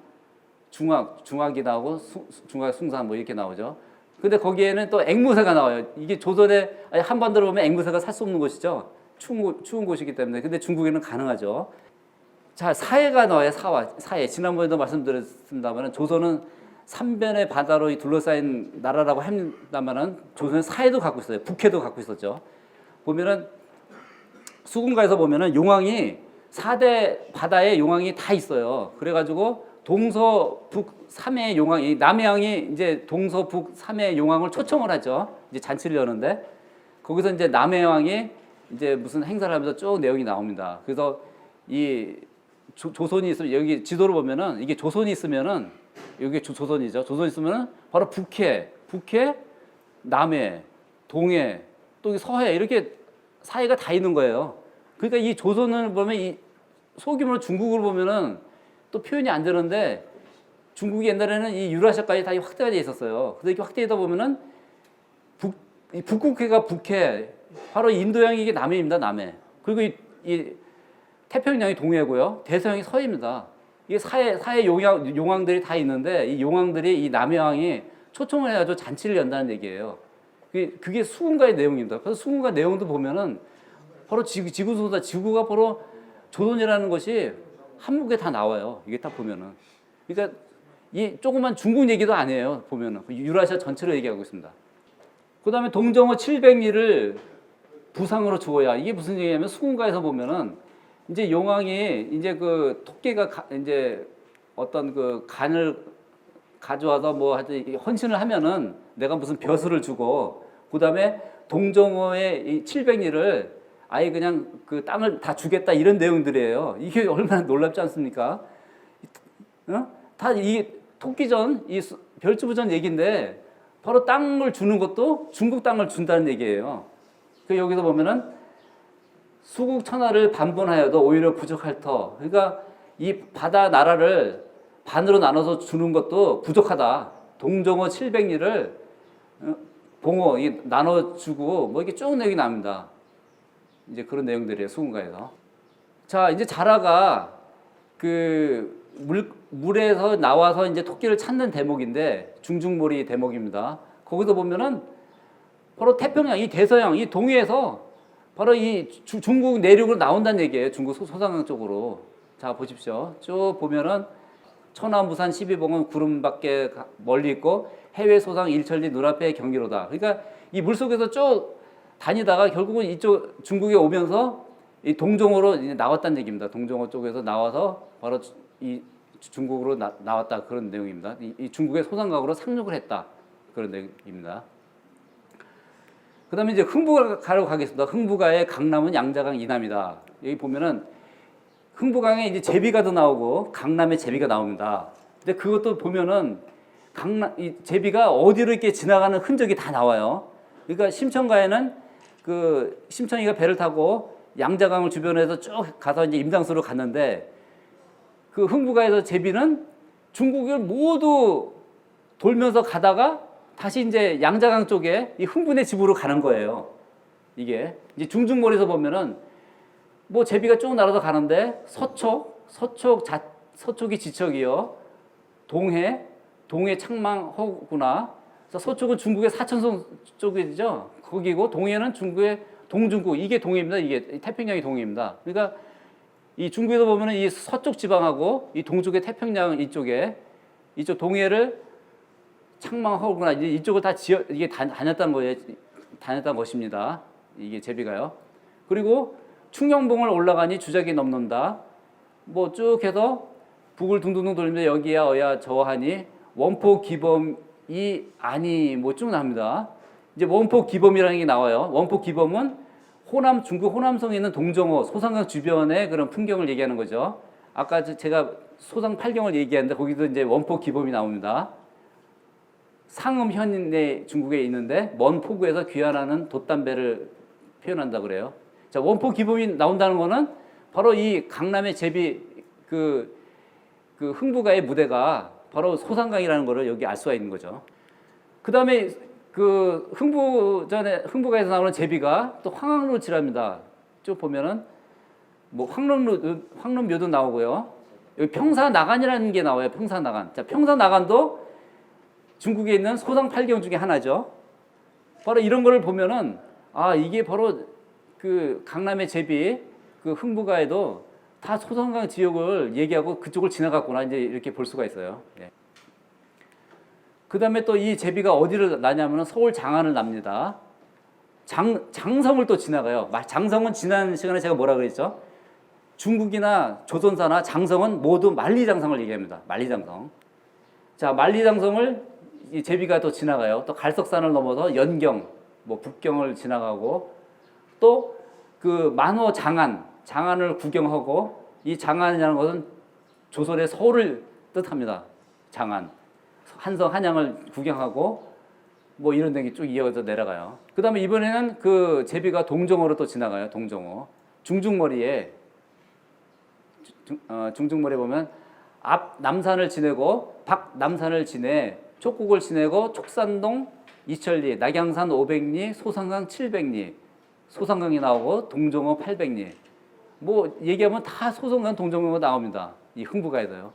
중학이 나오고 중학 숭산 뭐 이렇게 나오죠. 근데 거기에는 또 앵무새가 나와요. 이게 조선에 한반도로 보면 앵무새가 살 수 없는 곳이죠. 추운 곳이기 때문에. 근데 중국에는 가능하죠. 자, 사해가 나와요. 사해. 지난번에도 말씀드렸습니다만 조선은 삼변의 바다로 둘러싸인 나라라고 합니다만은 조선은 사해도 갖고 있어요. 북해도 갖고 있었죠. 보면은 수군가에서 보면은 용왕이 4대 바다에 용왕이 다 있어요. 그래가지고 동서북 3의 용왕이 남해왕이 이제 동서북 3의 용왕을 초청을 하죠. 이제 잔치를 여는데 거기서 이제 남해왕이 이제 무슨 행사를 하면서 쭉 내용이 나옵니다. 그래서 이 조선이 있으면 여기 지도를 보면은 이게 조선이 있으면은 여기 조선이죠. 조선이 있으면은 바로 북해, 남해, 동해, 또 서해 이렇게 사이가 다 있는 거예요. 그러니까 이 조선을 보면 이 소규모로 중국을 보면은 또 표현이 안 되는데 중국이 옛날에는 이 유라시아까지 다 확대가 돼 있었어요. 그래서 이렇게 확대하다 보면은 북극해가 북해, 바로 인도양이 이게 남해입니다. 남해. 그리고 이 태평양이 동해고요. 대서양이 서해입니다. 이게 사해 용왕들이 다 있는데 이 용왕들이 이 남해왕이 초청을 해가지고 잔치를 연다는 얘기예요. 그게 수군가의 내용입니다. 그래서 수군가 내용도 보면은 바로 지구소다. 지구가 바로 조선이라는 것이 한국에 다 나와요. 이게 딱 보면은. 그러니까 이 조그만 중국 얘기도 아니에요. 보면은 유라시아 전체를 얘기하고 있습니다. 그다음에 동정어 700리를 부상으로 주어야. 이게 무슨 얘기냐면 수군가에서 보면은 이제 용왕이 이제 그 토끼가 이제 어떤 그 간을 가져와서 뭐 하여튼 헌신을 하면은 내가 무슨 벼슬을 주고 그다음에 동정어의 이 700리를 아예 그냥 그 땅을 다 주겠다 이런 내용들이에요. 이게 얼마나 놀랍지 않습니까? 다 이 토끼전, 이 별주부전 얘기인데 바로 땅을 주는 것도 중국 땅을 준다는 얘기예요. 그 여기서 보면은 수국 천하를 반분하여도 오히려 부족할 터. 그러니까 이 바다 나라를 반으로 나눠서 주는 것도 부족하다. 동정어 700리를 봉어 나눠주고 뭐 이렇게 쭉 내용이 납니다. 이제 그런 내용들이에요. 수군가에서. 자, 이제 자라가 그 물에서 나와서 이제 토끼를 찾는 대목인데 중중몰이 대목입니다. 거기서 보면은 바로 태평양, 이 대서양, 이 동해에서 바로 이 중국 내륙으로 나온다는 얘기예요. 중국 소상강 쪽으로. 자, 보십시오. 쭉 보면은 천하무산 12봉은 구름 밖에 멀리 있고 해외 소상 일천리 눈앞에 경이로다. 그러니까 이 물속에서 쭉 다니다가 결국은 이쪽 중국에 오면서 이 동정어로 이제 나왔다는 얘기입니다. 동정어 쪽에서 나와서 바로 이 중국으로 나왔다 그런 내용입니다. 이 중국의 소상각으로 상륙을 했다 그런 내용입니다. 그다음에 이제 흥부가로 가겠습니다. 흥부가의 강남은 양자강 이남이다. 여기 보면은 흥부강에 이제 제비가도 나오고 강남에 제비가 나옵니다. 근데 그것도 보면은 이 제비가 어디로 이렇게 지나가는 흔적이 다 나와요. 그러니까 심천가에는 그 심천이가 배를 타고 양자강을 주변에서 쭉 가서 이제 임당수로 갔는데 그 흥부가에서 제비는 중국을 모두 돌면서 가다가 다시 이제 양자강 쪽에 이 흥분의 집으로 가는 거예요. 이게 이제 중중몰에서 보면은 뭐 제비가 쭉 날아서 가는데 서쪽이 지척이요. 동해 창망허구나. 서쪽은 중국의 사천성 쪽이죠. 거기고 동해는 중국의 동중국. 이게 동해입니다. 이게 태평양이 동해입니다. 그러니까 이 중국에서 보면은 이 서쪽 지방하고 이 동쪽의 태평양 이쪽 동해를 창망허구나. 이제 이쪽을 다 이게 다녔다는 거예요. 다녔다는 것입니다. 이게 제비가요. 그리고 충녕봉을 올라가니 주작이 넘는다. 뭐 쭉 해서 북을 둥둥둥 돌리면서 여기야 어야 저하니 원포 기범이 아니 뭐 쭉 나옵니다. 이제 원포 기범이라는 게 나와요. 원포 기범은 중국 호남성에 있는 동정호 소상강 주변의 그런 풍경을 얘기하는 거죠. 아까 제가 소상 8경을 얘기했는데 거기도 이제 원포 기범이 나옵니다. 상음현내 중국에 있는데 먼 포구에서 귀환하는 돛담배를 표현한다 그래요. 자, 원포 기범이 나온다는 거는 바로 이 강남의 제비 그 흥부가의 무대가 바로 소상강이라는 거를 여기 알 수가 있는 거죠. 그 다음에 그 흥부가에서 나오는 제비가 또 황학로 지랍니다. 쭉 보면은 뭐 황론묘도 나오고요. 여기 평사나간이라는 게 나와요. 평사나간. 자, 평사나간도 중국에 있는 소상팔경 중에 하나죠. 바로 이런 거를 보면은 아, 이게 바로 그 강남의 제비, 그 흥부가에도 다 소상강 지역을 얘기하고 그쪽을 지나갔구나 이제 이렇게 볼 수가 있어요. 예. 그 다음에 또 이 제비가 어디를 나냐면은 서울 장안을 납니다. 장성을 또 지나가요. 장성은 지난 시간에 제가 뭐라 그랬죠? 중국이나 조선사나 장성은 모두 만리장성을 얘기합니다. 만리장성. 자, 만리장성을 이 제비가 또 지나가요. 또 갈석산을 넘어서 연경, 뭐 북경을 지나가고 또 그 만호 장안을 구경하고 이 장안이라는 것은 조선의 서울을 뜻합니다. 장안. 한성 한양을 구경하고 뭐 이런 데가 쭉 이어져 내려가요. 그 다음에 이번에는 그 제비가 동정호로 또 지나가요. 동정호. 중중머리에 보면 앞 남산을 지내고 박 남산을 지내 촉국을 지내고 촉산동 2천리, 낙양산 500리, 소상강 700리, 소상강이 나오고 동정호 800리. 뭐 얘기하면 다 소상강 동정호가 나옵니다. 이 흥부가에도요.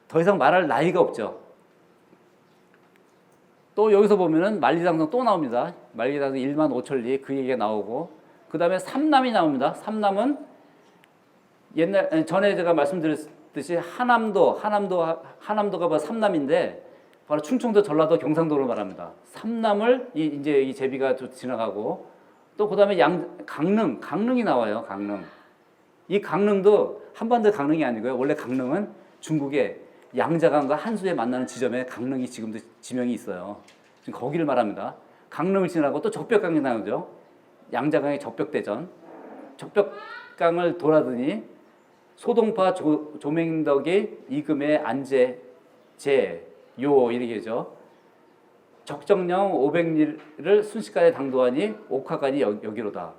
더 이상 말할 나이가 없죠. 또 여기서 보면은 만리장성 또 나옵니다. 만리장성 1만 5천리 그 얘기가 나오고 그 다음에 삼남이 나옵니다. 삼남은 전에 제가 말씀드렸듯이 하남도가 바로 삼남인데 바로 충청도, 전라도, 경상도를 말합니다. 삼남을 이제 이 제비가 지나가고 또 그 다음에 강릉이 나와요. 강릉. 이 강릉도 한반도 강릉이 아니고요. 원래 강릉은 중국의 양자강과 한수에 만나는 지점에 강릉이 지금도 지명이 있어요. 지금 거기를 말합니다. 강릉을 지나고 또 적벽강이 나오죠. 양자강의 적벽대전. 적벽강을 돌아더니 소동파 조맹덕의 이금의 안제 요 이렇게죠. 적정령 500리를 순식간에 당도하니 옥화관이 여기로다.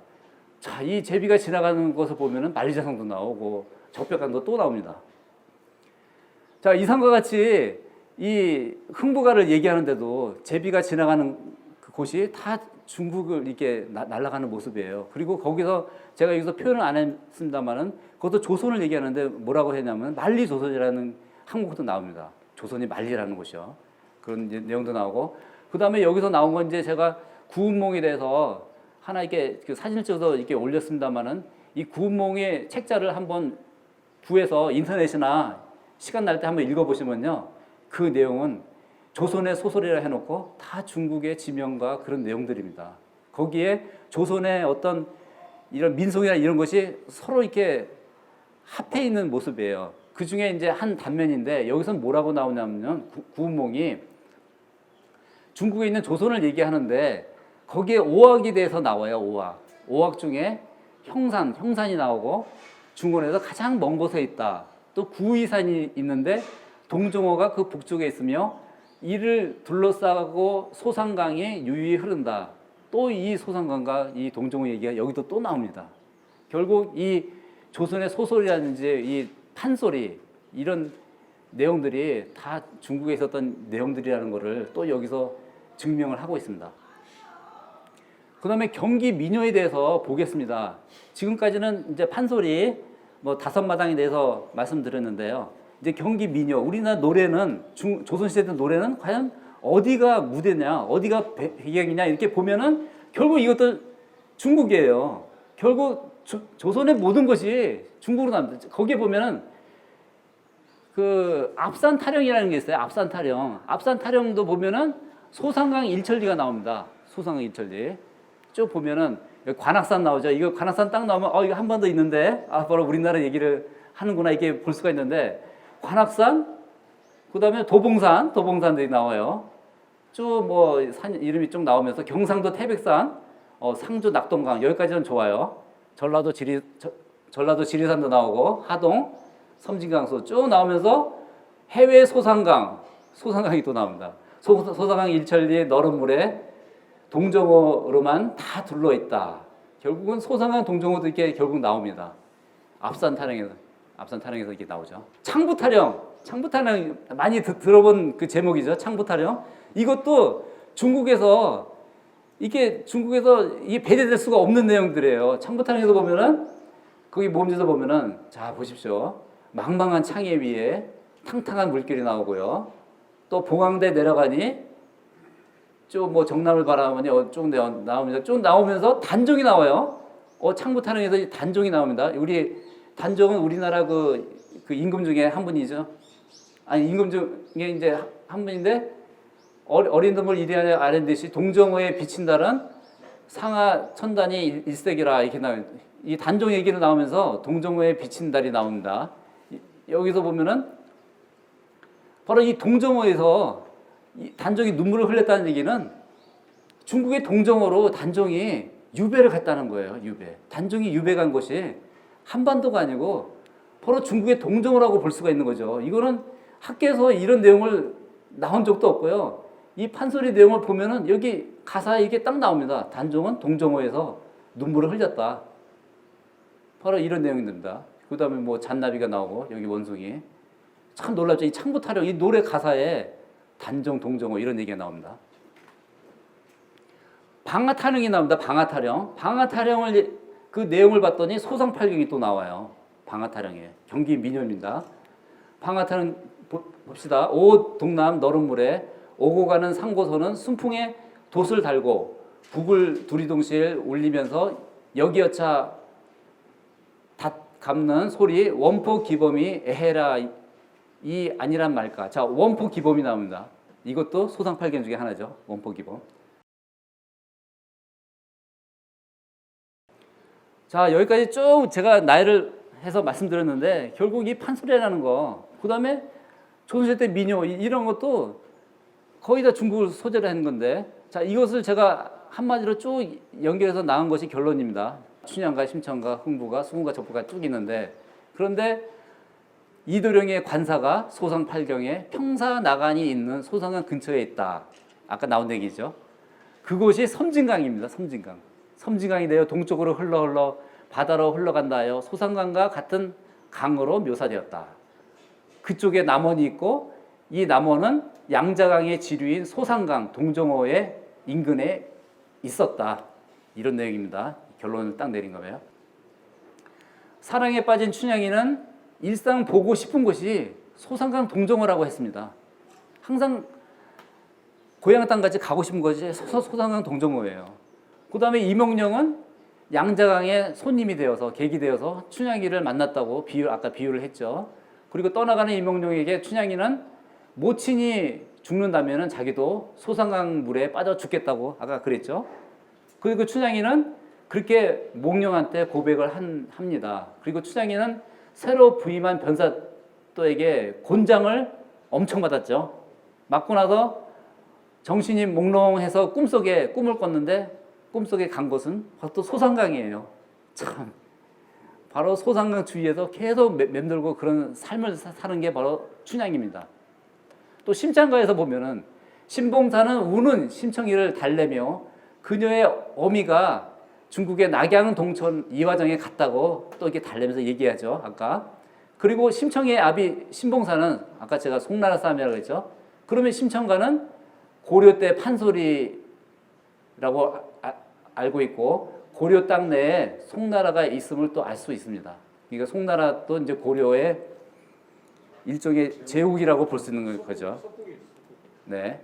자, 이 제비가 지나가는 것을 보면은 만리장성도 나오고 적벽강도 또 나옵니다. 자, 이상과 같이 이 흥부가를 얘기하는데도 제비가 지나가는 그 곳이 다 중국을 이렇게 날아가는 모습이에요. 그리고 거기서 제가 여기서 표현을 안 했습니다만은 그것도 조선을 얘기하는데 뭐라고 했냐면 만리조선이라는 한국어도 나옵니다. 조선이 만리라는 곳이요. 그런 내용도 나오고 그 다음에 여기서 나온 건 이제 제가 구운몽에 대해서 하나 이렇게 그 사진을 찍어서 이렇게 올렸습니다만은 이 구운몽의 책자를 한번 구해서 인터넷이나 시간 날 때 한번 읽어보시면요. 그 내용은 조선의 소설이라 해놓고 다 중국의 지명과 그런 내용들입니다. 거기에 조선의 어떤 이런 민속이나 이런 것이 서로 이렇게 합해 있는 모습이에요. 그 중에 이제 한 단면인데 여기서는 뭐라고 나오냐면 구운몽이 중국에 있는 조선을 얘기하는데 거기에 오악에 대해서 나와요. 오악 중에 형산이 나오고 중원에서 가장 먼 곳에 있다. 또 구이산이 있는데 동정호가 그 북쪽에 있으며 이를 둘러싸고 소상강이 유유히 흐른다. 또 이 소상강과 이 동정호 얘기가 여기도 또 나옵니다. 결국 이 조선의 소설이라든지 이 판소리 이런 내용들이 다 중국에 있었던 내용들이라는 것을 또 여기서 증명을 하고 있습니다. 그 다음에 경기 민요에 대해서 보겠습니다. 지금까지는 이제 판소리 뭐 다섯마당에 대해서 말씀드렸는데요. 이제 경기 민요, 우리나라 노래는 조선시대 때 노래는 과연 어디가 무대냐, 어디가 배경이냐 이렇게 보면은 결국 이것도 중국이에요. 결국 조선의 모든 것이 중국으로 나옵니다. 거기에 보면은 그 압산 타령이라는 게 있어요. 압산 타령도 보면은 소상강 일천리가 나옵니다. 소상강 일천리. 쭉 보면은 여기 관악산 나오죠. 이거 관악산 딱 나오면 이거 한 번 더 있는데 바로 우리나라 얘기를 하는구나 이렇게 볼 수가 있는데 관악산 그다음에 도봉산들이 나와요. 쭉 뭐 산 이름이 쭉 나오면서 경상도 태백산, 상주 낙동강 여기까지는 좋아요. 전라도 지리산도 나오고 하동, 섬진강소 쭉 나오면서 해외 소상강이 또 나옵니다. 소상강 일천리의 너른 물에 동정호로만 다 둘러 있다. 결국은 소상강 동정호도 이렇게 결국 나옵니다. 압산 타령에서 이렇게 나오죠. 창부 타령 많이 들어본 그 제목이죠. 창부 타령. 이것도 중국에서 이게 중국에서 이게 배제될 수가 없는 내용들이에요. 창부타령에서 보면은 거기 모음지에서 보면은 자 보십시오. 망망한 창에 위에 탕탕한 물길이 나오고요. 또 봉황대 내려가니 쭉 뭐 정남을 바라보니 쭉 나옵니다. 쭉 나오면서 단종이 나와요. 창부타령에서 이 단종이 나옵니다. 우리 단종은 우리나라 그 임금 중에 한 분이죠. 아니 임금 중에 이제 한 분인데 어린 동물 이리하여 아는 듯이 동정호에 비친다는 상하 천단이 일색이라 이렇게 나와요. 이 단종 얘기를 나오면서 동정호에 비친 달이 나옵니다. 여기서 보면은 바로 이 동정호에서 이 단종이 눈물을 흘렸다는 얘기는 중국의 동정호로 단종이 유배를 갔다는 거예요. 유배. 단종이 유배 간 곳이 한반도가 아니고 바로 중국의 동정호라고 볼 수가 있는 거죠. 이거는 학계에서 이런 내용을 나온 적도 없고요. 이 판소리 내용을 보면은 여기 가사에 이게 딱 나옵니다. 단종은 동정호에서 눈물을 흘렸다. 바로 이런 내용입니다. 그 다음에 뭐 잔나비가 나오고 여기 원숭이. 참 놀랍죠. 이 창부타령 이 노래 가사에 단종, 동정호 이런 얘기가 나옵니다. 방화타령이 나옵니다. 방화타령. 방화타령을 그 내용을 봤더니 소상팔경이 또 나와요. 방화타령에 경기 민요입니다. 방화타령 봅시다. 오 동남 너른 물에 오고 가는 상고소는 순풍에 돛을 달고 북을 두리동실 울리면서 여기여차 닷 감는 소리 원포 기범이 에헤라 이 아니란 말까. 자 원포 기범이 나옵니다. 이것도 소상팔경 중에 하나죠. 원포 기범. 자 여기까지 쭉 제가 나열을 해서 말씀드렸는데 결국 이 판소리라는 거, 그 다음에 조선시대 때 민요 이런 것도 거의 다 중국을 소재로 한 건데, 자 이것을 제가 한마디로 쭉 연결해서 나온 것이 결론입니다. 춘향가, 심청가, 흥부가, 수궁가, 적부가 쭉 있는데, 그런데 이도령의 관사가 소상팔경에 평사나간이 있는 소상강 근처에 있다. 아까 나온 얘기죠. 그곳이 섬진강입니다. 섬진강. 섬진강이 내어 동쪽으로 흘러 바다로 흘러간다 하여 소상강과 같은 강으로 묘사되었다. 그쪽에 남원이 있고 이 남원은 양자강의 지류인 소상강 동정호의 인근에 있었다. 이런 내용입니다. 결론을 딱 내린 거예요. 사랑에 빠진 춘향이는 일상 보고 싶은 곳이 소상강 동정호라고 했습니다. 항상 고향 땅까지 가고 싶은 것이 소상강 동정호예요. 그 다음에 이몽룡은 양자강의 손님이 되어서 계기 되어서 춘향이를 만났다고 아까 비유를 했죠. 그리고 떠나가는 이몽룡에게 춘향이는 모친이 죽는다면 자기도 소상강 물에 빠져 죽겠다고 아까 그랬죠. 그리고 춘향이는 그렇게 몽룡한테 고백을 합니다. 그리고 춘향이는 새로 부임한 변사또에게 곤장을 엄청 받았죠. 맞고 나서 정신이 몽롱해서 꿈속에 꿈을 꿨는데 꿈속에 간 곳은 또 소상강이에요. 참 바로 소상강 주위에서 계속 맴돌고 그런 삶을 사는 게 바로 춘향입니다. 또 심창가에서 보면은 신봉사는 우는 심청이를 달래며 그녀의 어미가 중국의 낙양 동천 이화정에 갔다고 또 이렇게 달래면서 얘기하죠. 아까. 그리고 심청의 아비 신봉사는 아까 제가 송나라 사람이라고 했죠. 그러면 심청가는 고려 때 판소리라고 알고 있고 고려 땅 내에 송나라가 있음을 또 알 수 있습니다. 그러니까 송나라도 이제 고려의 일종의 제국이라고 볼 수 있는 거죠. 네.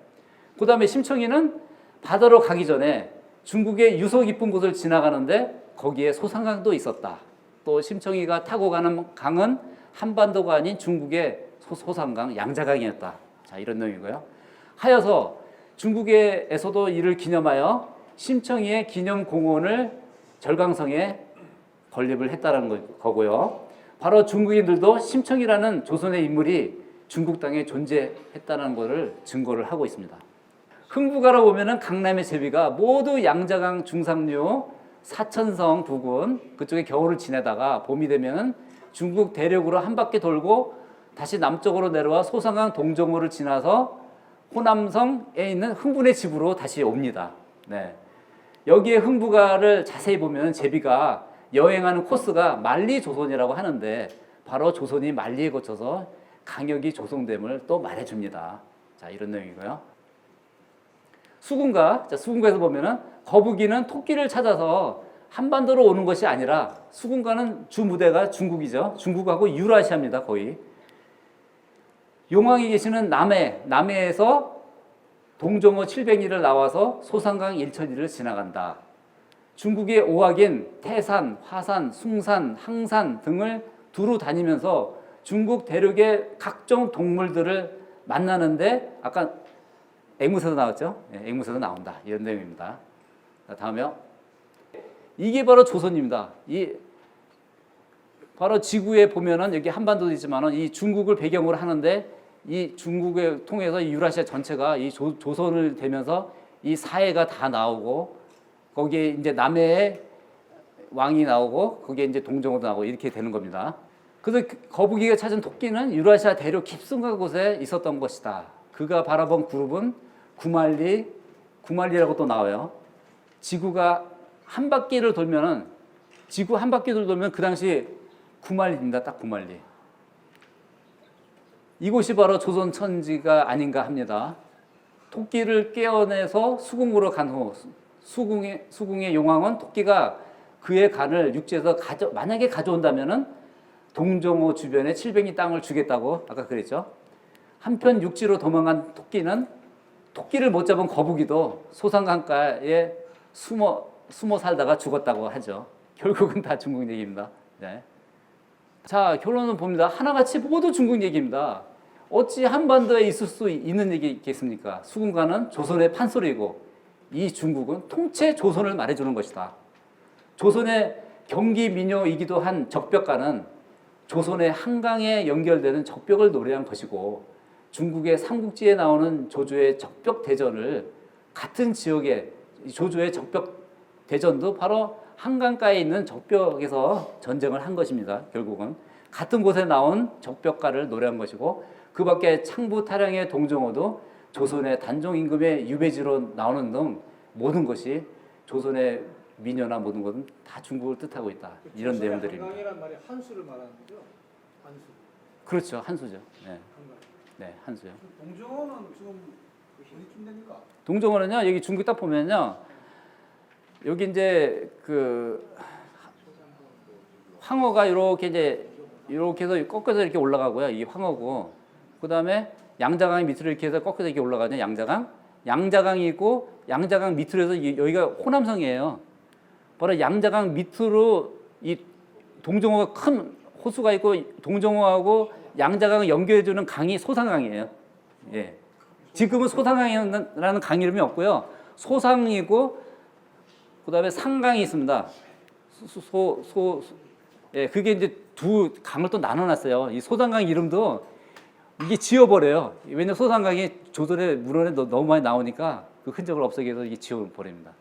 그 다음에 심청이는 바다로 가기 전에 중국의 유서 깊은 곳을 지나가는데 거기에 소상강도 있었다. 또 심청이가 타고 가는 강은 한반도가 아닌 중국의 소상강 양자강이었다. 자 이런 내용이고요. 하여서 중국에서도 이를 기념하여 심청이의 기념공원을 절강성에 건립을 했다는 거고요. 바로 중국인들도 심청이라는 조선의 인물이 중국 땅에 존재했다는 것을 증거를 하고 있습니다. 흥부가로 보면은 강남의 제비가 모두 양자강 중상류 사천성 부근 그쪽에 겨울을 지내다가 봄이 되면은 중국 대륙으로 한 바퀴 돌고 다시 남쪽으로 내려와 소상강 동정호를 지나서 호남성에 있는 흥분의 집으로 다시 옵니다. 네. 여기에 흥부가를 자세히 보면 제비가 여행하는 코스가 만리조선이라고 하는데 바로 조선이 만리에 거쳐서 강역이 조성됨을 또 말해줍니다. 자 이런 내용이고요. 수군가, 자, 수군가에서 보면은 거북이는 토끼를 찾아서 한반도로 오는 것이 아니라 수군가는 주 무대가 중국이죠. 중국하고 유라시아입니다, 거의. 용왕이 계시는 남해에서 동정호 700리를 나와서 소산강 1,000리를 지나간다. 중국의 오악인 태산, 화산, 숭산, 항산 등을 두루 다니면서 중국 대륙의 각종 동물들을 만나는데 아까 앵무새도 나왔죠? 네, 앵무새도 나온다. 이런 내용입니다. 자, 다음에요. 이게 바로 조선입니다. 이 바로 지구에 보면은 여기 한반도도 있지만은 이 중국을 배경으로 하는데 이 중국을 통해서 이 유라시아 전체가 이 조선을 되면서 이 사해가 다 나오고 거기에 이제 남해의 왕이 나오고 거기에 이제 동정호도 나오고 이렇게 되는 겁니다. 그래서 거북이가 찾은 토끼는 유라시아 대륙 깊숙한 곳에 있었던 것이다. 그가 바라본 그룹은 구말리라고 또 나와요. 지구가 한 바퀴를 돌면은 지구 한 바퀴를 돌면 그 당시 구말리입니다. 딱 구말리. 이곳이 바로 조선 천지가 아닌가 합니다. 토끼를 깨어내서 수궁으로 간 후 수궁의 용왕은 토끼가 그의 간을 육지에서 만약에 가져온다면은 동정호 주변에 700리 땅을 주겠다고 아까 그랬죠. 한편 육지로 도망간 토끼를 못 잡은 거북이도 소산강가에 숨어 살다가 죽었다고 하죠. 결국은 다 중국 얘기입니다. 네. 자, 결론은 봅니다. 하나같이 모두 중국 얘기입니다. 어찌 한반도에 있을 수 있는 얘기겠습니까? 수군가는 조선의 판소리고 이 중국은 통째 조선을 말해주는 것이다. 조선의 경기 민요이기도 한 적벽가는 조선의 한강에 연결되는 적벽을 노래한 것이고 중국의 삼국지에 나오는 조조의 적벽 대전을 같은 지역의 조조의 적벽 대전도 바로 한강가에 있는 적벽에서 전쟁을 한 것입니다. 결국은 같은 곳에 나온 적벽가를 노래한 것이고 그 밖에 창부 타령의 동정호도 조선의 단종 임금의 유배지로 나오는 등 모든 것이 조선의 민요나 모든 것은 다 중국을 뜻하고 있다. 이런 내용들입니다. 한강이란 말이 한수를 말하는 거죠? 한수. 그렇죠. 한수죠. 네. 한강. 네, 한수요. 동정호는 지금 어디쯤 됩니까? 동정호는요. 여기 중국 딱 보면요. 여기 이제 그 황허가 이렇게 해서 꺾여서 이렇게 올라가고요. 이 황허고 그다음에 양자강이 밑으로 이렇게 해서 꺾여서 이렇게 올라가죠. 양자강이 있고 양자강 밑으로 해서 여기가 호남성이에요. 바로 양자강 밑으로 이 동정호가 큰 호수가 있고 동정호하고 양자강을 연결해주는 강이 소산강이에요. 예. 지금은 소산강이라는 강 이름이 없고요. 소상이고 그다음에 상강이 있습니다. 예, 그게 이제 두 강을 또 나눠놨어요. 이 소산강 이름도 이게 지워버려요. 왜냐면 소산강이 조선의 문헌에 너무 많이 나오니까 그 흔적을 없애기 위해서 이게 지워버립니다.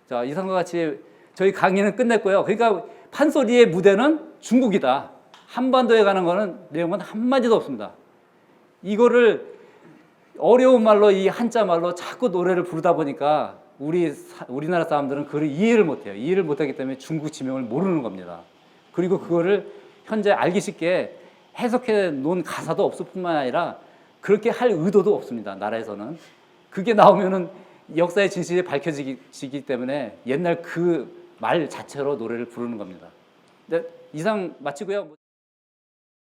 자, 이상과 같이 저희 강의는 끝냈고요. 그러니까 판소리의 무대는 중국이다. 한반도에 가는 거는 내용은 한마디도 없습니다. 이거를 어려운 말로 이 한자 말로 자꾸 노래를 부르다 보니까 우리나라 사람들은 그걸 이해를 못해요. 이해를 못하기 때문에 중국 지명을 모르는 겁니다. 그리고 그거를 현재 알기 쉽게 해석해 놓은 가사도 없을 뿐만 아니라 그렇게 할 의도도 없습니다. 나라에서는. 그게 나오면은 역사의 진실이 밝혀지기 때문에 옛날 그 말 자체로 노래를 부르는 겁니다. 네, 이상 마치고요.